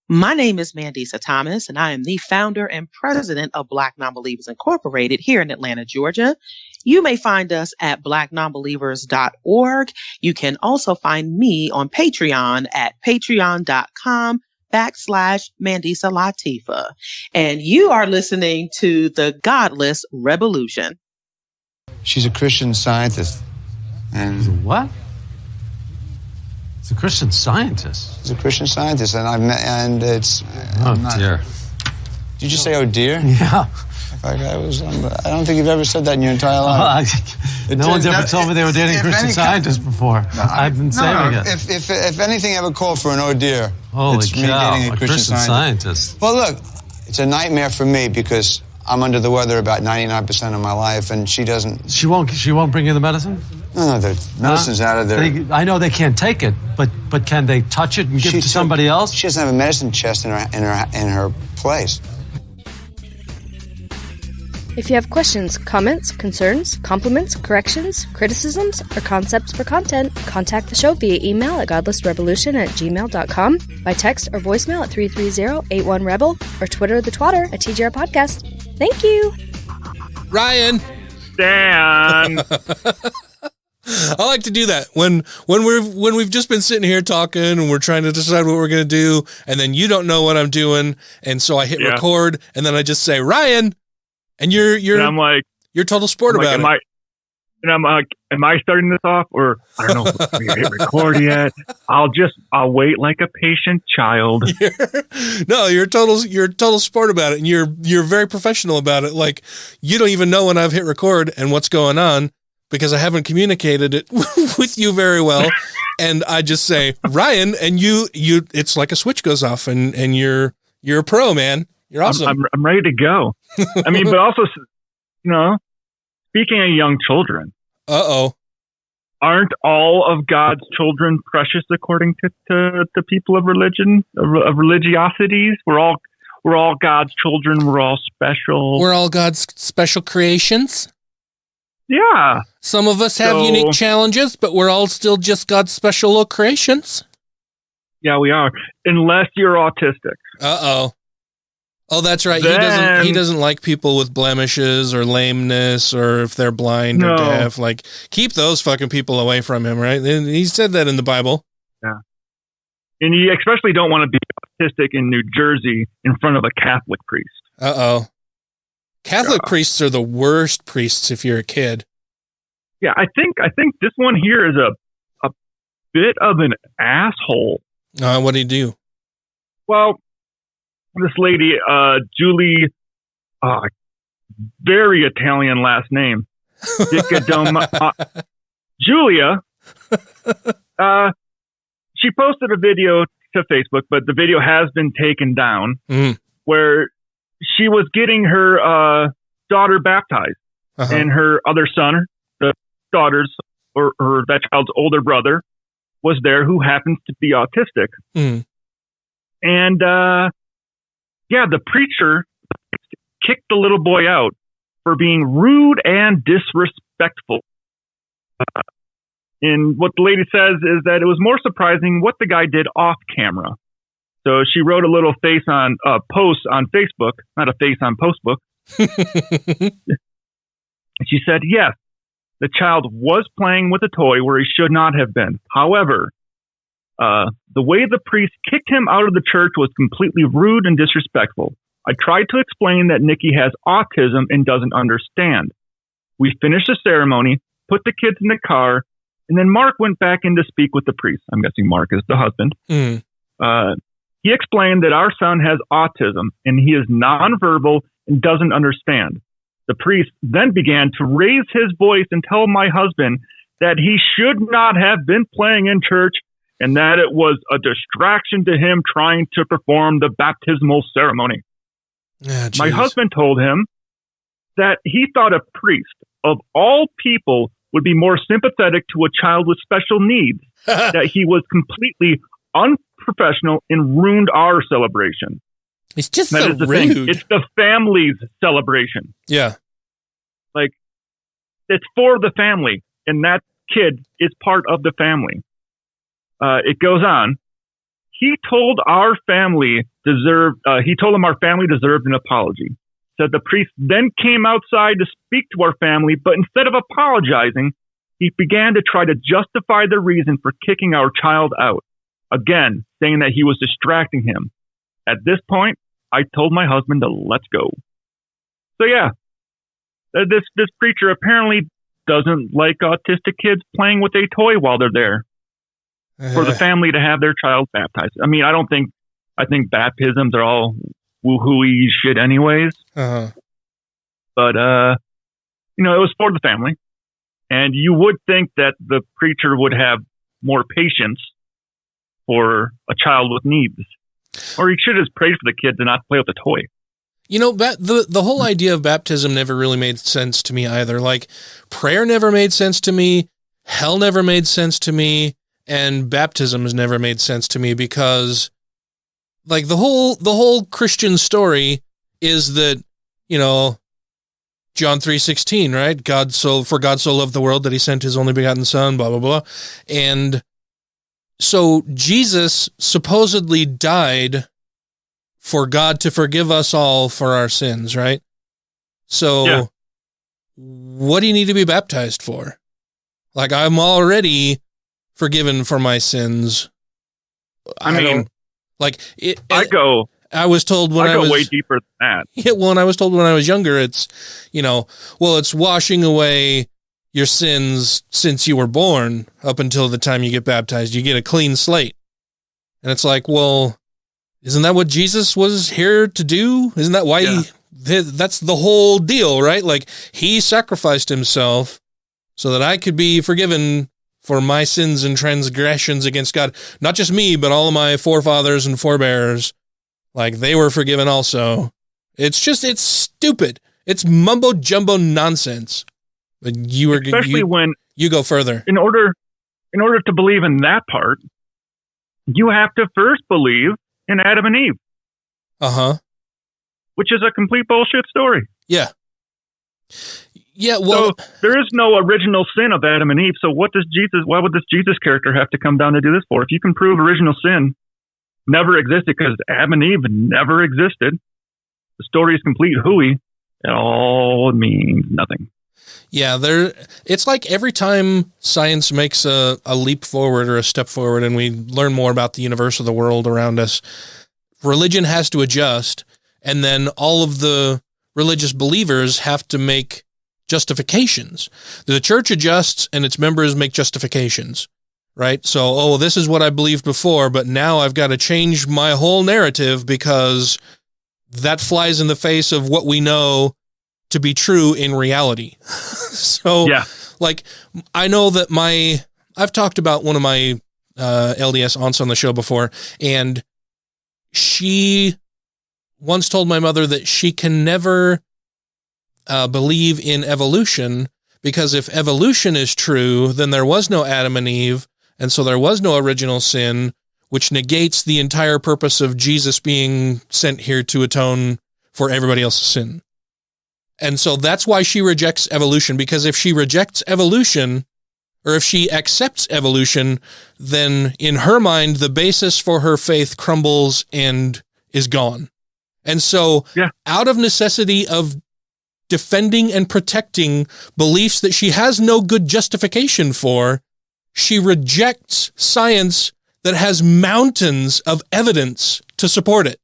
My name is Mandisa Thomas, and I am the founder and president of Black Nonbelievers Incorporated here in Atlanta, Georgia. You may find us at blacknonbelievers.org. You can also find me on Patreon at patreon.com/Mandisa Latifa. And you are listening to the Godless Rebelution. She's a Christian Scientist. And what? He's a Christian Scientist. He's a Christian Scientist, and I've met, and it's. Dear. Did you say, "Oh dear"? Yeah. I don't think you've ever said that in your entire life. No one's ever told me they were dating Christian scientists before. I've been saving it. If anything ever called for an "oh dear," holy it's me cow, dating a Christian Scientist. Well, look, it's a nightmare for me because I'm under the weather about 99% of my life, and she doesn't. She won't bring you the medicine? No, the medicine's out of there. I know they can't take it, but can they touch it and give it to somebody else? She doesn't have a medicine chest in her place. If you have questions, comments, concerns, compliments, corrections, criticisms, or concepts for content, contact the show via email at godlessrebelution@gmail.com, by text or voicemail at 330-81-REBEL, or Twitter the twatter at TGR Podcast. Thank you. Ryan. Dan. I like to do that when we've just been sitting here talking and we're trying to decide what we're going to do, and then you don't know what I'm doing, and so I hit record, and then I just say Ryan, and you're and I'm like, you're total sport about it. And I'm like, am I starting this off, or I don't know if we hit record yet? I'll wait like a patient child. You're total sport about it, and you're very professional about it. Like, you don't even know when I've hit record and what's going on, because I haven't communicated it with you very well. And I just say, Ryan, and you it's like a switch goes off, and you're a pro, man. You're awesome. I'm ready to go. I mean, but also, speaking of young children. Aren't all of God's children precious according to people of religion, of religiosities? We're all God's children. We're all special. We're all God's special creations. Yeah. Some of us have unique challenges, but we're all still just God's special little creations. Yeah, we are. Unless you're autistic. Oh, that's right. He doesn't like people with blemishes or lameness, or if they're blind or deaf. Like, keep those fucking people away from him, right? And he said that in the Bible. Yeah. And you especially don't want to be autistic in New Jersey in front of a Catholic priest. Catholic priests are the worst priests if you're a kid. Yeah, I think this one here is a bit of an asshole. What did he do? Well, this lady, Julie, very Italian last name. Julia, she posted a video to Facebook, but the video has been taken down, where she was getting her daughter baptized, and her other son, the daughter's or that child's older brother, was there, who happens to be autistic. And the preacher kicked the little boy out for being rude and disrespectful. And what the lady says is that it was more surprising what the guy did off camera. So she wrote a little face on post on Facebook, not a face on postbook. She said, yes, the child was playing with a toy where he should not have been. However, the way the priest kicked him out of the church was completely rude and disrespectful. I tried to explain that Nikki has autism and doesn't understand. We finished the ceremony, put the kids in the car, and then Mark went back in to speak with the priest. I'm guessing Mark is the husband. He explained that our son has autism and he is nonverbal and doesn't understand. The priest then began to raise his voice and tell my husband that he should not have been playing in church and that it was a distraction to him trying to perform the baptismal ceremony. My husband told him that he thought a priest, of all people, would be more sympathetic to a child with special needs, that he was completely unprofessional and ruined our celebration. It's just that so is the rude. thing. It's the family's celebration. Yeah. Like, it's for the family, and that kid is part of the family. It goes on. He told him our family deserved an apology. Said the priest then came outside to speak to our family, but instead of apologizing, he began to try to justify the reason for kicking our child out. Again, saying that he was distracting him. At this point, I told my husband to let's go. So yeah, this preacher apparently doesn't like autistic kids playing with a toy while they're there. For the family to have their child baptized. I mean, I think baptisms are all woo-hooey shit anyways. But, it was for the family. And you would think that the preacher would have more patience for a child with needs. Or he should have prayed for the kid to not play with the toy. You know, the whole idea of baptism never really made sense to me either. Like, prayer never made sense to me. Hell never made sense to me. And baptism has never made sense to me because, like, the whole Christian story is that, John 3:16, right? For God so loved the world that he sent his only begotten son, blah, blah, blah. And so Jesus supposedly died for God to forgive us all for our sins, right? So what do you need to be baptized for? Like, I'm already forgiven for my sins. I was told when I was way deeper than that. Yeah, well, and I was told when I was younger, it's, it's washing away your sins since you were born up until the time you get baptized. You get a clean slate. And it's like, well, isn't that what Jesus was here to do? Isn't that why that's the whole deal, right? Like, he sacrificed himself so that I could be forgiven for my sins and transgressions against God. Not just me, but all of my forefathers and forebears. Like, they were forgiven also. It's stupid. It's mumbo jumbo nonsense. But you go further. In order to believe in that part, you have to first believe in Adam and Eve. Which is a complete bullshit story. Yeah. Yeah, well, so there is no original sin of Adam and Eve. So why would this Jesus character have to come down to do this for? If you can prove original sin never existed because Adam and Eve never existed, the story is complete hooey. It all means nothing. Yeah, it's like every time science makes a leap forward or a step forward and we learn more about the universe or the world around us, religion has to adjust, and then all of the religious believers have to make justifications. The church adjusts and its members make justifications, right? So, this is what I believed before, but now I've got to change my whole narrative because that flies in the face of what we know to be true in reality. So, like, I know that I've talked about one of my LDS aunts on the show before, and she once told my mother that she can never believe in evolution, because if evolution is true, then there was no Adam and Eve, and so there was no original sin, which negates the entire purpose of Jesus being sent here to atone for everybody else's sin. And so that's why she rejects evolution, because if she rejects evolution, or if she accepts evolution, then in her mind, the basis for her faith crumbles and is gone. And so out of necessity of defending and protecting beliefs that she has no good justification for, she rejects science that has mountains of evidence to support it.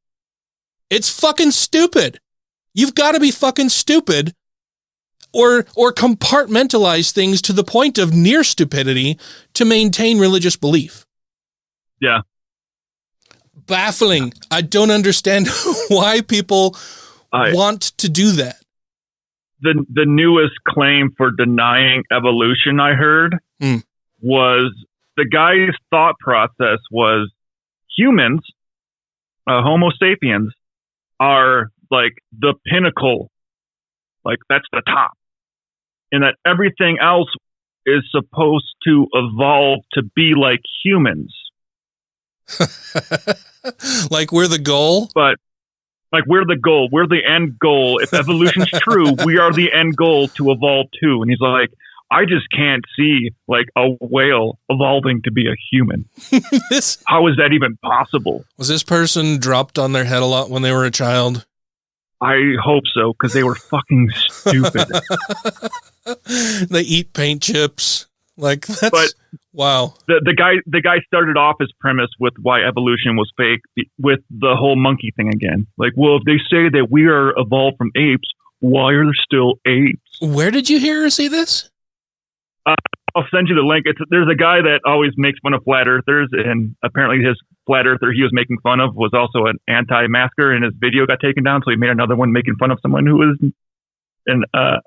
It's fucking stupid. You've got to be fucking stupid or compartmentalize things to the point of near stupidity to maintain religious belief. Yeah. Baffling. I don't understand why people want to do that. The newest claim for denying evolution I heard was the guy's thought process was humans, Homo sapiens, are like the pinnacle, like that's the top, and that everything else is supposed to evolve to be like humans. Like we're the goal? But like we're the goal. We're the end goal. If evolution's true, we are the end goal to evolve too. And he's like, I just can't see like a whale evolving to be a human. How is that even possible? Was this person dropped on their head a lot when they were a child? I hope so, because they were fucking stupid. They eat paint chips. Like that's wow. The guy started off his premise with why evolution was fake with the whole monkey thing again. Like, well, if they say that we are evolved from apes, why are there still apes? Where did you hear or see this? I'll send you the link. There's a guy that always makes fun of flat earthers, and apparently his flat earther he was making fun of was also an anti-masker, and his video got taken down, so he made another one making fun of someone who was an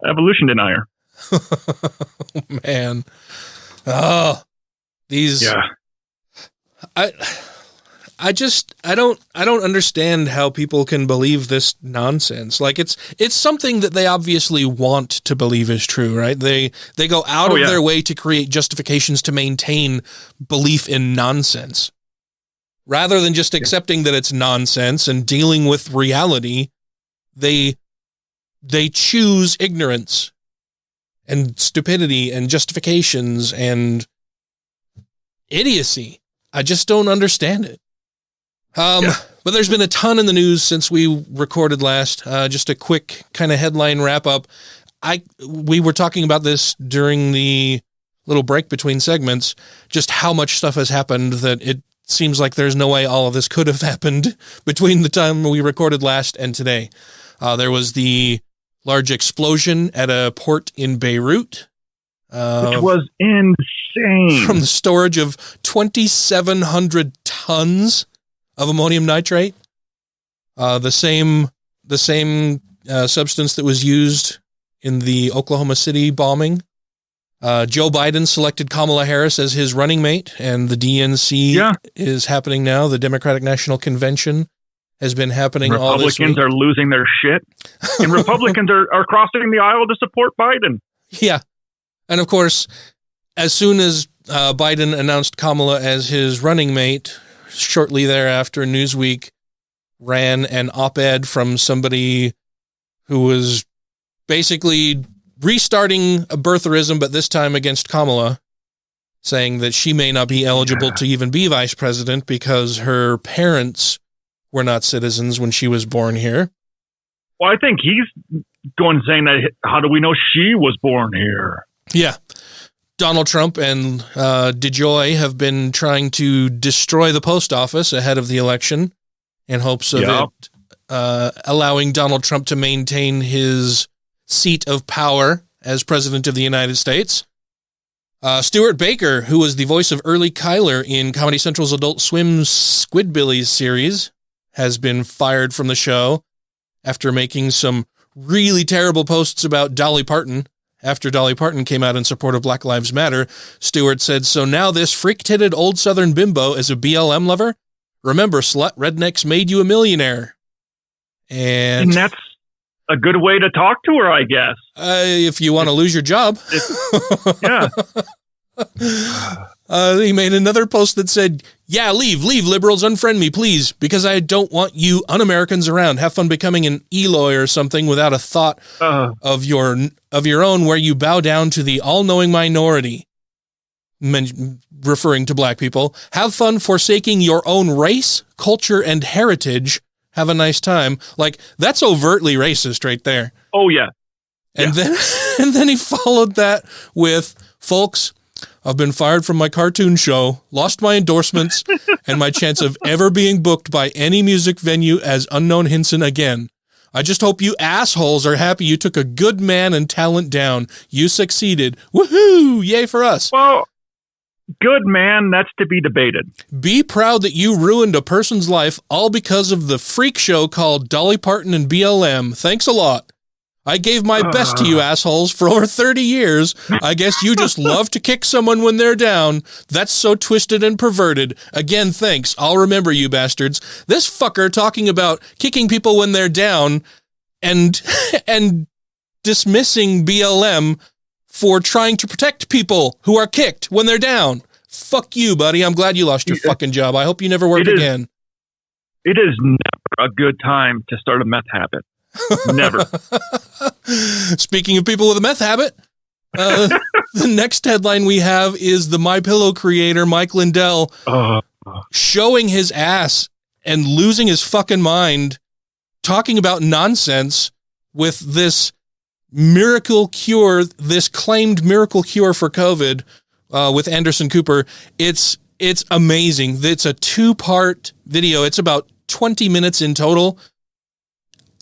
evolution denier. Man. Oh, these. Yeah. I don't understand how people can believe this nonsense. Like it's something that they obviously want to believe is true, right? They go out of their way to create justifications to maintain belief in nonsense. Rather than just accepting that it's nonsense and dealing with reality, they choose ignorance and stupidity and justifications and idiocy. I just don't understand it. But there's been a ton in the news since we recorded last. Just a quick kind of headline wrap up. We were talking about this during the little break between segments, just how much stuff has happened that it seems like there's no way all of this could have happened between the time we recorded last and today. There was the large explosion at a port in Beirut. Which was insane. From the storage of 2,700 tons of ammonium nitrate, the same substance that was used in the Oklahoma City bombing. Joe Biden selected Kamala Harris as his running mate, and the DNC is happening now. The Democratic National Convention has been happening all this week. Republicans are losing their shit, and Republicans are crossing the aisle to support Biden. Yeah. And of course, as soon as Biden announced Kamala as his running mate, shortly thereafter, Newsweek ran an op-ed from somebody who was basically restarting a birtherism, but this time against Kamala, saying that she may not be eligible to even be vice president because her parents were not citizens when she was born here. Well, I think he's going saying that, how do we know she was born here? Yeah. Donald Trump and DeJoy have been trying to destroy the post office ahead of the election in hopes of it allowing Donald Trump to maintain his seat of power as president of the United States. Stuart Baker, who was the voice of Early Kyler in Comedy Central's Adult Swim Squidbillies series, has been fired from the show after making some really terrible posts about Dolly Parton. After Dolly Parton came out in support of Black Lives Matter, Stewart said, "So now this freak-titted old Southern bimbo is a BLM lover? Remember, slut, rednecks made you a millionaire." And that's a good way to talk to her, I guess. If you want to lose your job. Yeah. He made another post that said, "Yeah, leave, liberals, unfriend me, please, because I don't want you un-Americans around. Have fun becoming an Eloy or something without a thought of your own where you bow down to the all-knowing minority," referring to black people. "Have fun forsaking your own race, culture, and heritage. Have a nice time." Like, that's overtly racist right there. Oh, yeah. And then he followed that with, "Folks, I've been fired from my cartoon show, lost my endorsements, and my chance of ever being booked by any music venue as Unknown Hinson again. I just hope you assholes are happy you took a good man and talent down. You succeeded. Woohoo! Yay for us." Well, good man, that's to be debated. "Be proud that you ruined a person's life all because of the freak show called Dolly Parton and BLM. Thanks a lot. I gave my best to you assholes for over 30 years. I guess you just love to kick someone when they're down. That's so twisted and perverted. Again, thanks. I'll remember you bastards." This fucker talking about kicking people when they're down and dismissing BLM for trying to protect people who are kicked when they're down. Fuck you, buddy. I'm glad you lost your fucking job. I hope you never work again. It is never a good time to start a meth habit. Never. Speaking of people with a meth habit, the next headline we have is the MyPillow creator, Mike Lindell, showing his ass and losing his fucking mind, talking about nonsense with this miracle cure, this claimed miracle cure for COVID with Anderson Cooper. It's amazing. It's a 2-part video. It's about 20 minutes in total.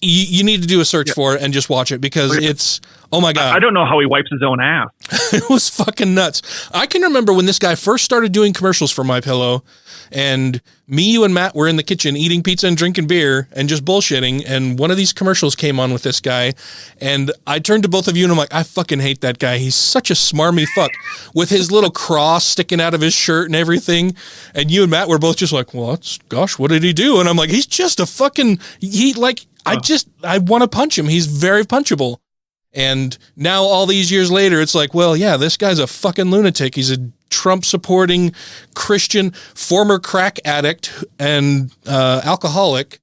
You need to do a search for it and just watch it because it's, oh my God. I don't know how he wipes his own ass. It was fucking nuts. I can remember when this guy first started doing commercials for MyPillow, and me, you, and Matt were in the kitchen eating pizza and drinking beer and just bullshitting, and one of these commercials came on with this guy, and I turned to both of you and I'm like, I fucking hate that guy. He's such a smarmy fuck with his little cross sticking out of his shirt and everything, and you and Matt were both just like, well, gosh, what did he do? And I'm like, he's just a fucking, I want to punch him. He's very punchable. And now all these years later, it's like, well, yeah, this guy's a fucking lunatic. He's a Trump-supporting Christian, former crack addict and alcoholic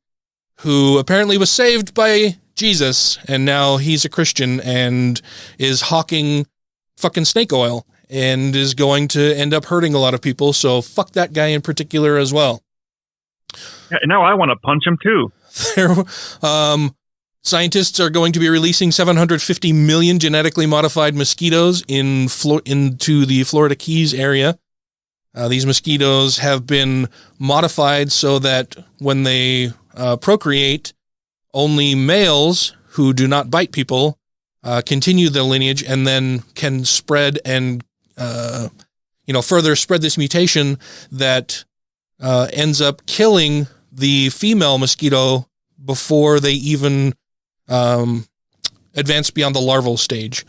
who apparently was saved by Jesus, and now he's a Christian and is hawking fucking snake oil and is going to end up hurting a lot of people. So fuck that guy in particular as well. Yeah, now I want to punch him too. Scientists are going to be releasing 750 million genetically modified mosquitoes into the Florida Keys area. These mosquitoes have been modified so that when they procreate, only males who do not bite people continue the lineage and then can spread and further spread this mutation that ends up killing the female mosquito before they even advance beyond the larval stage.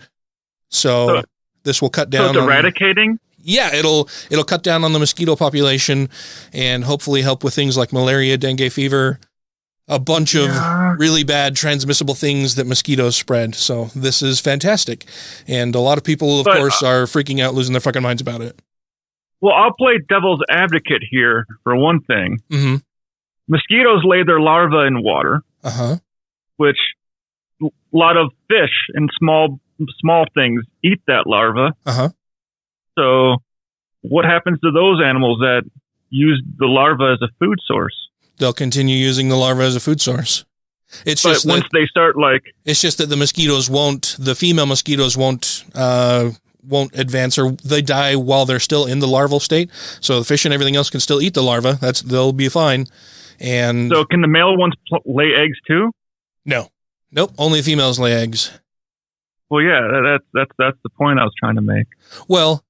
So this will cut down. So it's eradicating? Yeah, it'll cut down on the mosquito population and hopefully help with things like malaria, dengue fever, a bunch of really bad transmissible things that mosquitoes spread. So this is fantastic. And a lot of people, of course, are freaking out, losing their fucking minds about it. Well, I'll play devil's advocate here for one thing. Mm-hmm. Mosquitoes lay their larvae in water, which a lot of fish and small things eat that larva. So what happens to those animals that use the larva as a food source? They'll continue using the larva as a food source. It's just once they start it's just that the female mosquitoes won't advance, or they die while they're still in the larval state. So the fish and everything else can still eat the larva. They'll be fine. And so can the male ones lay eggs too? No. Nope. Only females lay eggs. Well, yeah, that's the point I was trying to make. Well,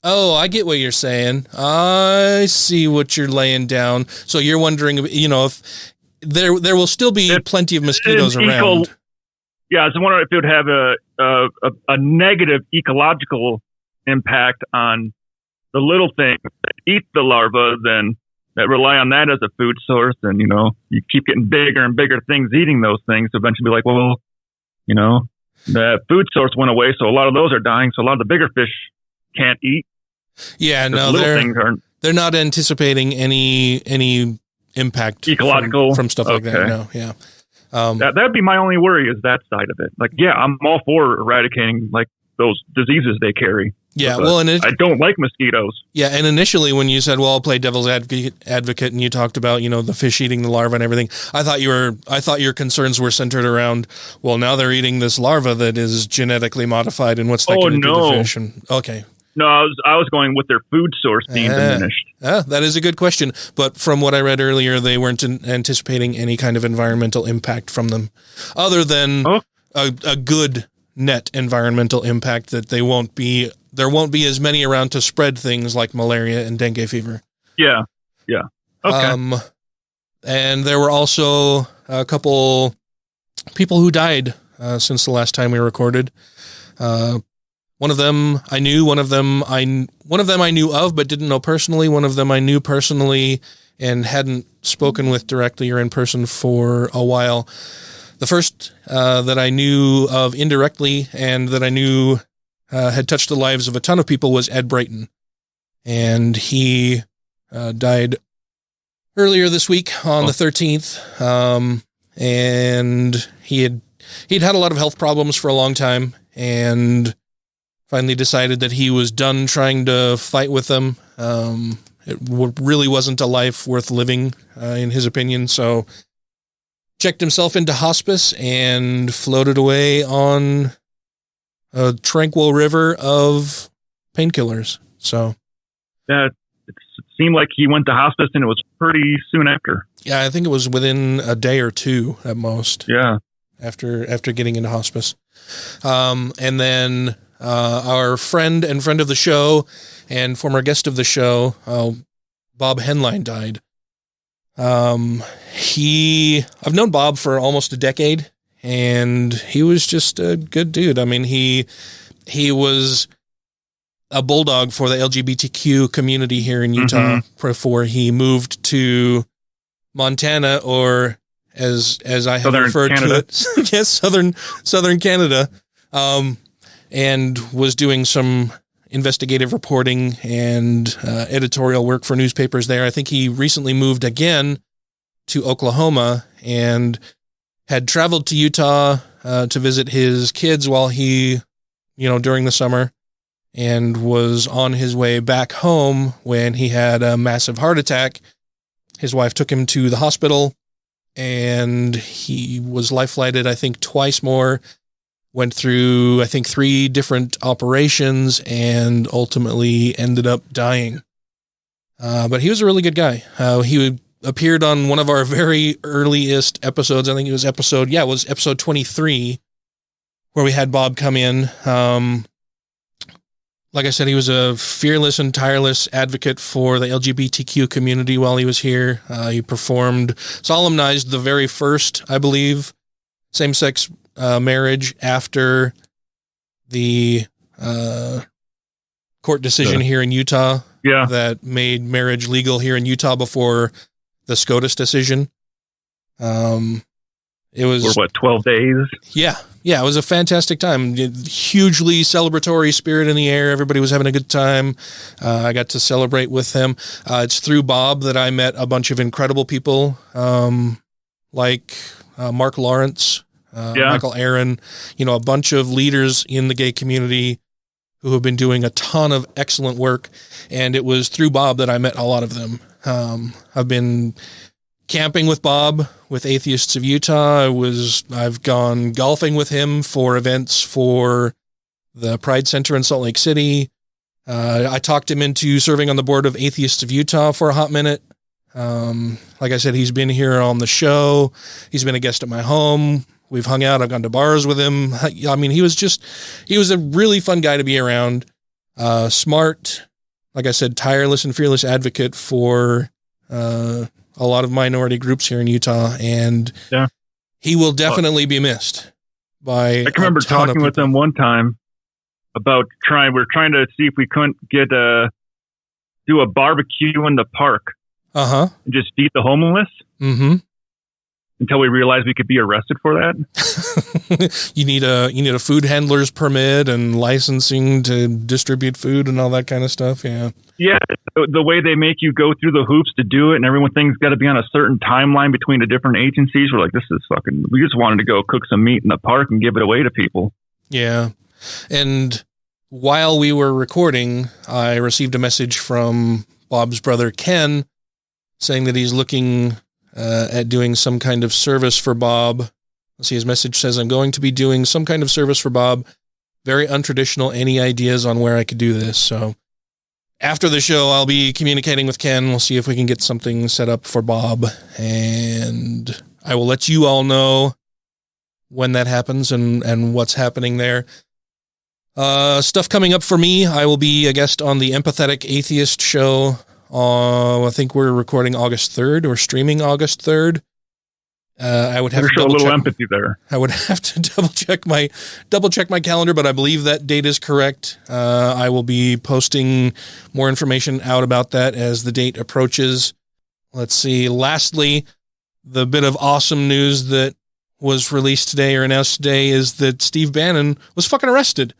I get what you're saying. I see what you're laying down. So you're wondering, if there will still be plenty of mosquitoes around. Yeah, I was wondering if it would have a negative ecological impact on the little things that eat the larvae, then that rely on that as a food source. And, you keep getting bigger and bigger things eating those things. So eventually be like, well, the food source went away. So a lot of those are dying. So a lot of the bigger fish can't eat. Yeah, no, they're not anticipating any impact ecological from stuff like that. No, yeah. That'd be my only worry is that side of it. Like, yeah, I'm all for eradicating like those diseases they carry. Yeah, but I don't like mosquitoes. Yeah, and initially when you said, "Well, I'll play devil's advocate," and you talked about the fish eating the larva and everything, I thought your concerns were centered around, well, now they're eating this larva that is genetically modified, and what's that going to do to fish? And okay. No, I was going with their food source being diminished. That is a good question. But from what I read earlier, they weren't anticipating any kind of environmental impact from them, other than a good net environmental impact that there won't be as many around to spread things like malaria and dengue fever. Yeah. Okay. And there were also a couple people who died since the last time we recorded. One of them I knew, one of them I knew of but didn't know personally. One of them I knew personally and hadn't spoken with directly or in person for a while. The first that I knew of indirectly and that I knew had touched the lives of a ton of people was Ed Brighton. And he died earlier this week on the 13th. And he'd had a lot of health problems for a long time and finally decided that he was done trying to fight with them. It really wasn't a life worth living, in his opinion. So checked himself into hospice and floated away on a tranquil river of painkillers. So it seemed like he went to hospice and it was pretty soon after. Yeah, I think it was within a day or two at most. Yeah. After getting into hospice. And then our friend of the show and former guest of the show, Bob Henline, died. I've known Bob for almost a decade, and he was just a good dude. I mean, he was a bulldog for the LGBTQ community here in Utah before he moved to Montana, or as I have referred to it, yes, Southern Canada, and was doing some investigative reporting and editorial work for newspapers there. I think he recently moved again to Oklahoma and had traveled to Utah to visit his kids while he, during the summer, and was on his way back home when he had a massive heart attack. His wife took him to the hospital and he was life-flighted, I think, twice more. Went through, I think, 3 different operations and ultimately ended up dying. But he was a really good guy. He appeared on one of our very earliest episodes. I think it was episode 23, where we had Bob come in. Like I said, he was a fearless and tireless advocate for the LGBTQ community while he was here. He solemnized the very first, I believe, same-sex marriage after the court decision here in Utah that made marriage legal here in Utah before the SCOTUS decision. It was 12 days. Yeah, it was a fantastic time. Hugely celebratory spirit in the air. Everybody was having a good time. I got to celebrate with him. It's through Bob that I met a bunch of incredible people, like Mark Lawrence, Michael Aaron, a bunch of leaders in the gay community who have been doing a ton of excellent work. And it was through Bob that I met a lot of them. I've been camping with Bob with Atheists of Utah. I've gone golfing with him for events for the Pride Center in Salt Lake City. I talked him into serving on the board of Atheists of Utah for a hot minute. Like I said, he's been here on the show. He's been a guest at my home. We've hung out. I've gone to bars with him. I mean, he was a really fun guy to be around. Smart, like I said, tireless and fearless advocate for a lot of minority groups here in Utah. And he will definitely be missed. by I can remember talking with them one time about we're trying to see if we couldn't do a barbecue in the park. And just feed the homeless. Mm-hmm. Until we realized we could be arrested for that. you need a food handler's permit and licensing to distribute food and all that kind of stuff. Yeah. Yeah. The way they make you go through the hoops to do it, and everyone thinks got to be on a certain timeline between the different agencies. We're like, this is fucking. We just wanted to go cook some meat in the park and give it away to people. Yeah. And while we were recording, I received a message from Bob's brother Ken saying that he's looking at doing some kind of service for Bob. Let's see, his message says, I'm going to be doing some kind of service for Bob. Very untraditional. Any ideas on where I could do this? So after the show, I'll be communicating with Ken. We'll see if we can get something set up for Bob. And I will let you all know when that happens and what's happening there. Stuff coming up for me. I will be a guest on the Empathetic Atheist show. I think we're recording August 3rd or streaming August 3rd. I would have to show a little empathy there. I would have to double check my calendar, but I believe that date is correct. I will be posting more information out about that as the date approaches. Let's see. Lastly, the bit of awesome news that was released today or announced today is that Steve Bannon was fucking arrested.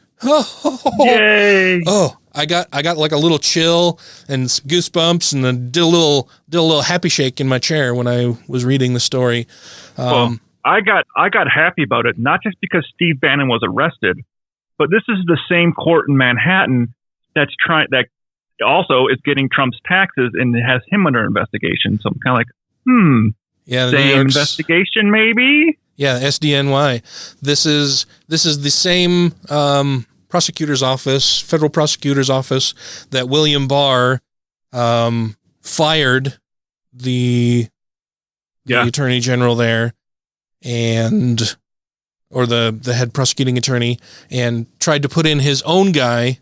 Yay! Oh, I got like a little chill and some goosebumps, and then did a little happy shake in my chair when I was reading the story. Well, I got happy about it, not just because Steve Bannon was arrested, but this is the same court in Manhattan that also is getting Trump's taxes and it has him under investigation. So I'm kind of like, yeah, same investigation maybe. Yeah, SDNY. This is the same prosecutor's office, federal prosecutor's office that William Barr fired the attorney general there, or the head prosecuting attorney, and tried to put in his own guy,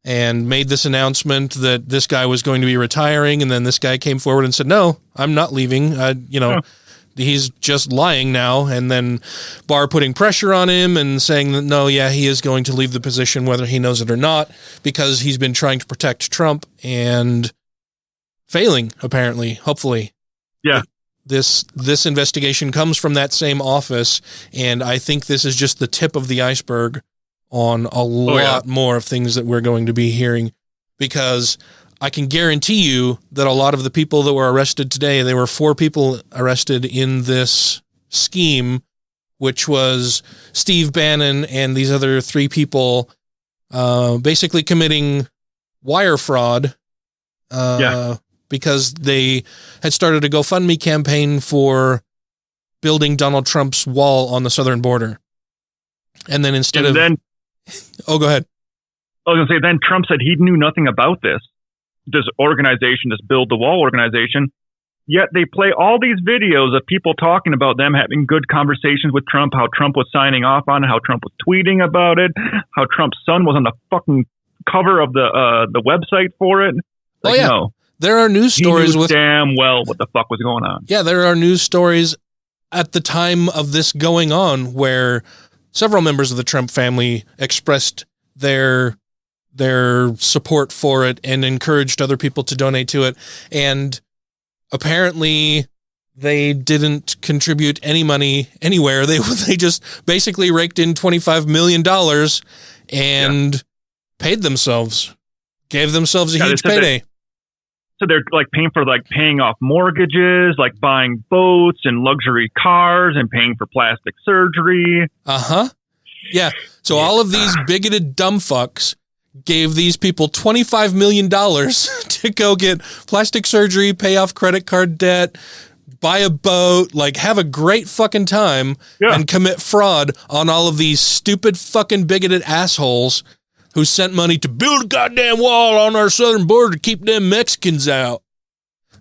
and made this announcement that this guy was going to be retiring, and then this guy came forward and said, "No, I'm not leaving." He's just lying now, and then Barr putting pressure on him and saying that, no, yeah, he is going to leave the position whether he knows it or not, because he's been trying to protect Trump and failing, apparently, hopefully. Yeah. This investigation comes from that same office, and I think this is just the tip of the iceberg on a lot more of things that we're going to be hearing, because I can guarantee you that a lot of the people that were arrested today, there were 4 people arrested in this scheme, which was Steve Bannon and these other 3 people basically committing wire fraud because they had started a GoFundMe campaign for building Donald Trump's wall on the southern border. And then oh, go ahead. I was going to say, then Trump said he knew nothing about this organization, this Build the Wall organization, yet they play all these videos of people talking about them having good conversations with Trump, how Trump was signing off on it, how Trump was tweeting about it, how Trump's son was on the fucking cover of the website for it. Like, no. There are news stories with damn well what the fuck was going on. Yeah, there are news stories at the time of this going on where several members of the Trump family expressed their support for it and encouraged other people to donate to it. And apparently they didn't contribute any money anywhere. They just basically raked in $25 million and paid themselves, gave themselves a huge payday. So they're like paying off mortgages, like buying boats and luxury cars and paying for plastic surgery. Yeah. So all of these bigoted dumb fucks gave these people $25 million to go get plastic surgery, pay off credit card debt, buy a boat, like have a great fucking time and commit fraud on all of these stupid fucking bigoted assholes who sent money to build a goddamn wall on our southern border to keep them Mexicans out.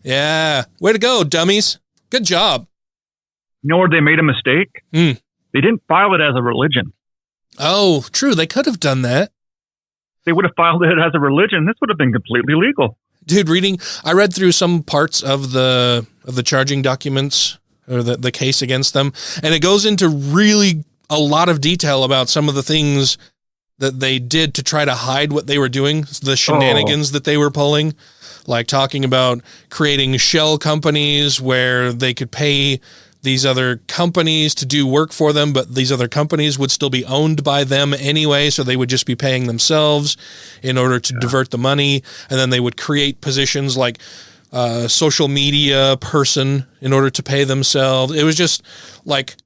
Yeah. Way to go, dummies. Good job. You know where they made a mistake? They didn't file it as a religion. Oh, true. They could have done that. They would have filed it as a religion. This would have been completely legal. Dude, I read through some parts of the charging documents or the case against them, and it goes into really a lot of detail about some of the things that they did to try to hide what they were doing, the shenanigans that they were pulling, like talking about creating shell companies where they could pay these other companies to do work for them, but these other companies would still be owned by them anyway, so they would just be paying themselves in order to divert the money, and then they would create positions like social media person in order to pay themselves. It was just like...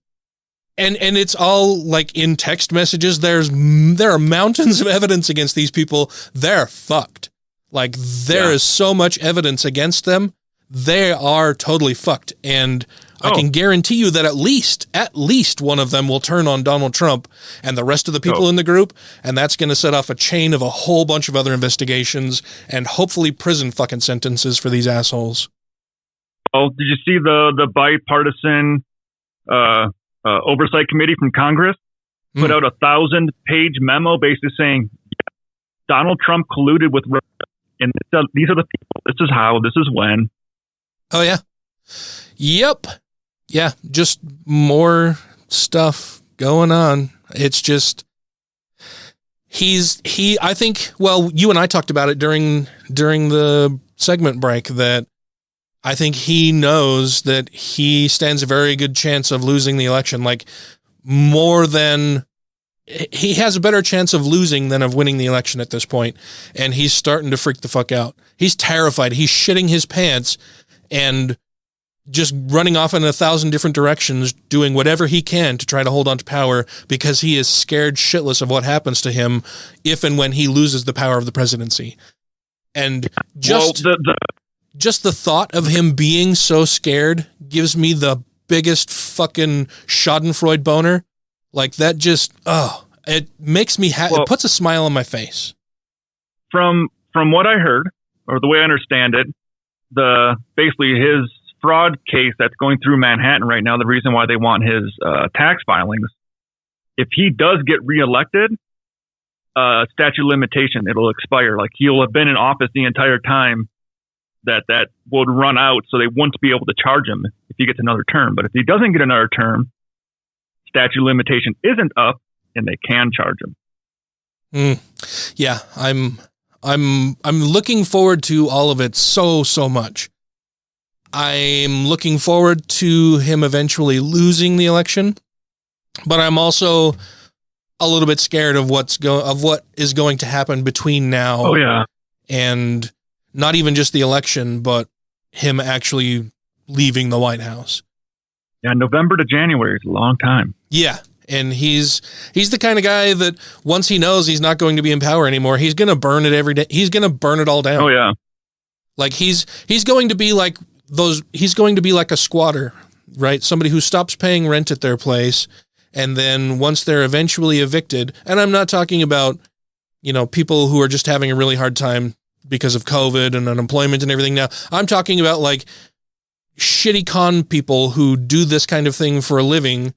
And it's all like in text messages. There are mountains of evidence against these people. They're fucked. Like there is so much evidence against them. They are totally fucked. And I can guarantee you that at least one of them will turn on Donald Trump and the rest of the people in the group. And that's going to set off a chain of a whole bunch of other investigations and hopefully prison fucking sentences for these assholes. Oh, did you see the bipartisan, oversight committee from Congress put out a 1,000-page memo basically saying Donald Trump colluded with Russia, and these are the people. This is how. This is when. Oh yeah. Yep. Yeah. Just more stuff going on. It's just I think. Well, you and I talked about it during the segment break that. I think he knows that he stands a very good chance of losing the election, like more than he has a better chance of losing than of winning the election at this point. And he's starting to freak the fuck out. He's terrified. He's shitting his pants and just running off in 1,000 different directions, doing whatever he can to try to hold on to power because he is scared shitless of what happens to him if and when he loses the power of the presidency. And just the thought of him being so scared gives me the biggest fucking schadenfreude boner. Like that just, it makes me it puts a smile on my face. From what I heard, or the way I understand it, basically his fraud case that's going through Manhattan right now, the reason why they want his tax filings, if he does get reelected, statute of limitation, it'll expire. Like he'll have been in office the entire time that would run out, so they wouldn't be able to charge him if he gets another term. But if he doesn't get another term, statute of limitation isn't up, and they can charge him. Yeah, I'm looking forward to all of it so much. I'm looking forward to him eventually losing the election, but I'm also a little bit scared of what is going to happen between now and not even just the election, but him actually leaving the White House. Yeah, November to January is a long time. Yeah, and he's the kind of guy that once he knows he's not going to be in power anymore, he's going to burn it every day. He's going to burn it all down. Oh yeah. Like he's going to be like he's going to be like a squatter, right? Somebody who stops paying rent at their place, and then once they're eventually evicted, and I'm not talking about, people who are just having a really hard time because of COVID and unemployment and everything. Now I'm talking about like shitty con people who do this kind of thing for a living,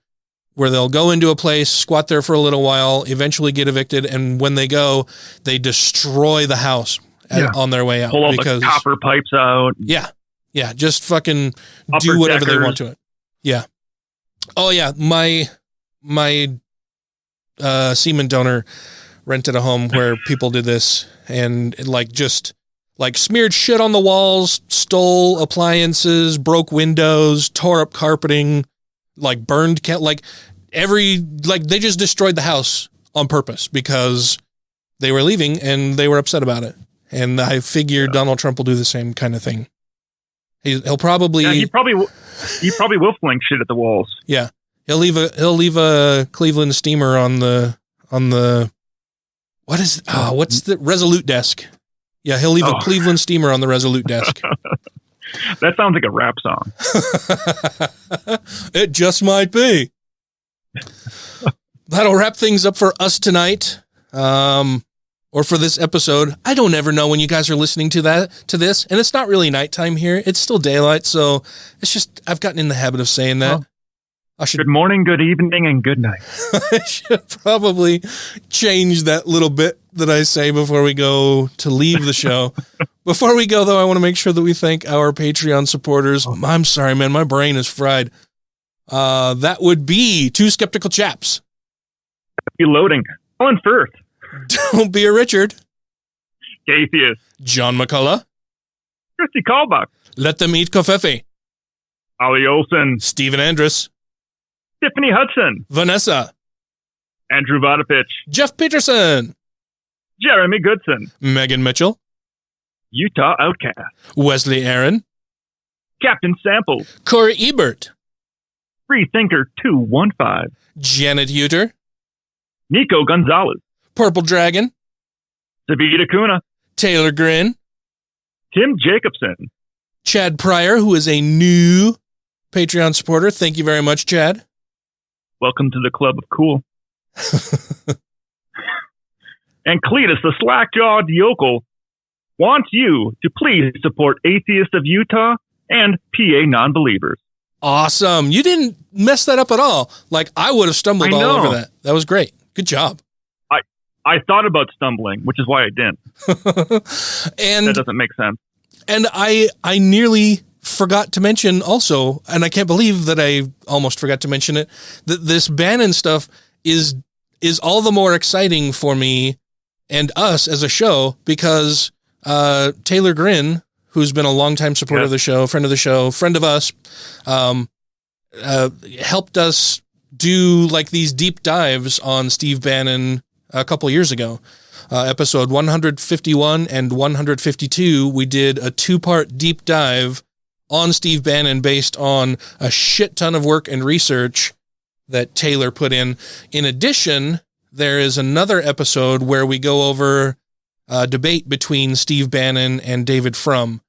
where they'll go into a place, squat there for a little while, eventually get evicted. And when they go, they destroy the house on their way out. Pull all the copper pipes out. Yeah. Yeah. Just fucking do whatever they want to it. Yeah. Oh yeah. My semen donor rented a home where people did this and just smeared shit on the walls, stole appliances, broke windows, tore up carpeting, burned, they just destroyed the house on purpose because they were leaving and they were upset about it. And I figured Donald Trump will do the same kind of thing. He'll probably, he probably will fling shit at the walls. Yeah. He'll leave a Cleveland steamer on the, what's the Resolute desk? Yeah, he'll leave a Cleveland steamer on the Resolute desk. That sounds like a rap song. It just might be. That'll wrap things up for us tonight. Or for this episode. I don't ever know when you guys are listening to this, and it's not really nighttime here. It's still daylight, so it's just I've gotten in the habit of saying that. Good morning, good evening, and good night. I should probably change that little bit that I say before we go to leave the show. Before we go, though, I want to make sure that we thank our Patreon supporters. I'm sorry, man. My brain is fried. That would be Two Skeptical Chaps, Be loading. Colin Firth. Don't be a Richard. Atheist. John McCullough. Christy Kalbach. Let them eat kofefe. Ollie Olson. Stephen Andrus. Tiffany Hudson. Vanessa. Andrew Vodopich. Jeff Peterson. Jeremy Goodson. Megan Mitchell. Utah Outcast. Wesley Aaron. Captain Samples. Corey Ebert. Freethinker 215. Janet Uter. Nico Gonzalez. Purple Dragon. Davida Kuna. Taylor Grin. Tim Jacobson. Chad Pryor, who is a new Patreon supporter. Thank you very much, Chad. Welcome to the club of cool. And Cletus, the slack-jawed yokel, wants you to please support Atheists of Utah and PA non-believers. Awesome. You didn't mess that up at all. Like, I would have stumbled all over that. That was great. Good job. I thought about stumbling, which is why I didn't. And that doesn't make sense. And I nearly forgot to mention also, and I can't believe that I almost forgot to mention it, that this Bannon stuff is all the more exciting for me and us as a show because Taylor Grin, who's been a longtime supporter of the show, friend of us, helped us do like these deep dives on Steve Bannon a couple years ago. Episode 151 and 152, we did a 2-part deep dive on Steve Bannon based on a shit ton of work and research that Taylor put in. In addition, there is another episode where we go over a debate between Steve Bannon and David Frum.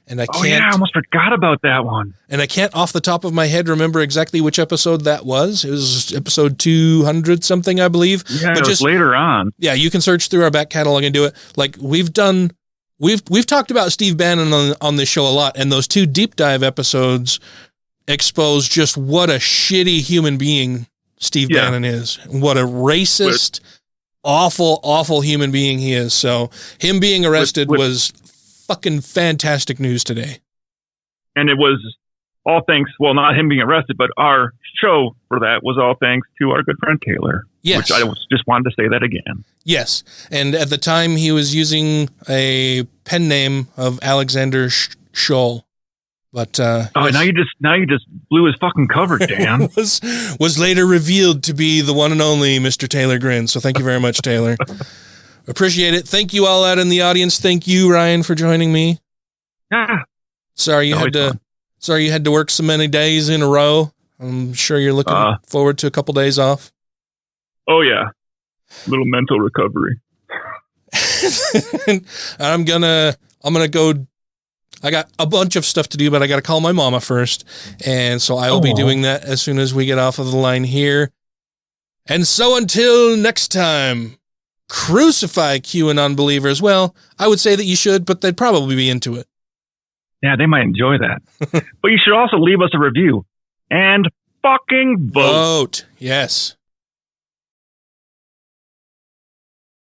And I almost forgot about that one. And I can't off the top of my head remember exactly which episode that was. It was episode 200 something, I believe. Yeah, but it was later on. Yeah, you can search through our back catalog and do it. Like we've talked about Steve Bannon on this show a lot, and those 2 deep dive episodes expose just what a shitty human being Steve Bannon is. What a racist, awful, awful human being he is. So him being arrested was fucking fantastic news today. And it was all thanks, well, not him being arrested, but our show for that was all thanks to our good friend Taylor. Yes. Which I just wanted to say that again. Yes. And at the time he was using a pen name of Alexander Scholl. But now you just blew his fucking cover, Dan. was later revealed to be the one and only Mr. Taylor Grin. So thank you very much, Taylor. Appreciate it. Thank you all out in the audience. Thank you, Ryan, for joining me. Yeah. Sorry you had to work so many days in a row. I'm sure you're looking forward to a couple days off. Oh yeah. A little mental recovery. I'm gonna go. I got a bunch of stuff to do, but I got to call my mama first. And so I will be doing that as soon as we get off of the line here. And so until next time, crucify QAnon believers. Well, I would say that you should, but they'd probably be into it. Yeah, they might enjoy that. But you should also leave us a review and fucking vote. Yes.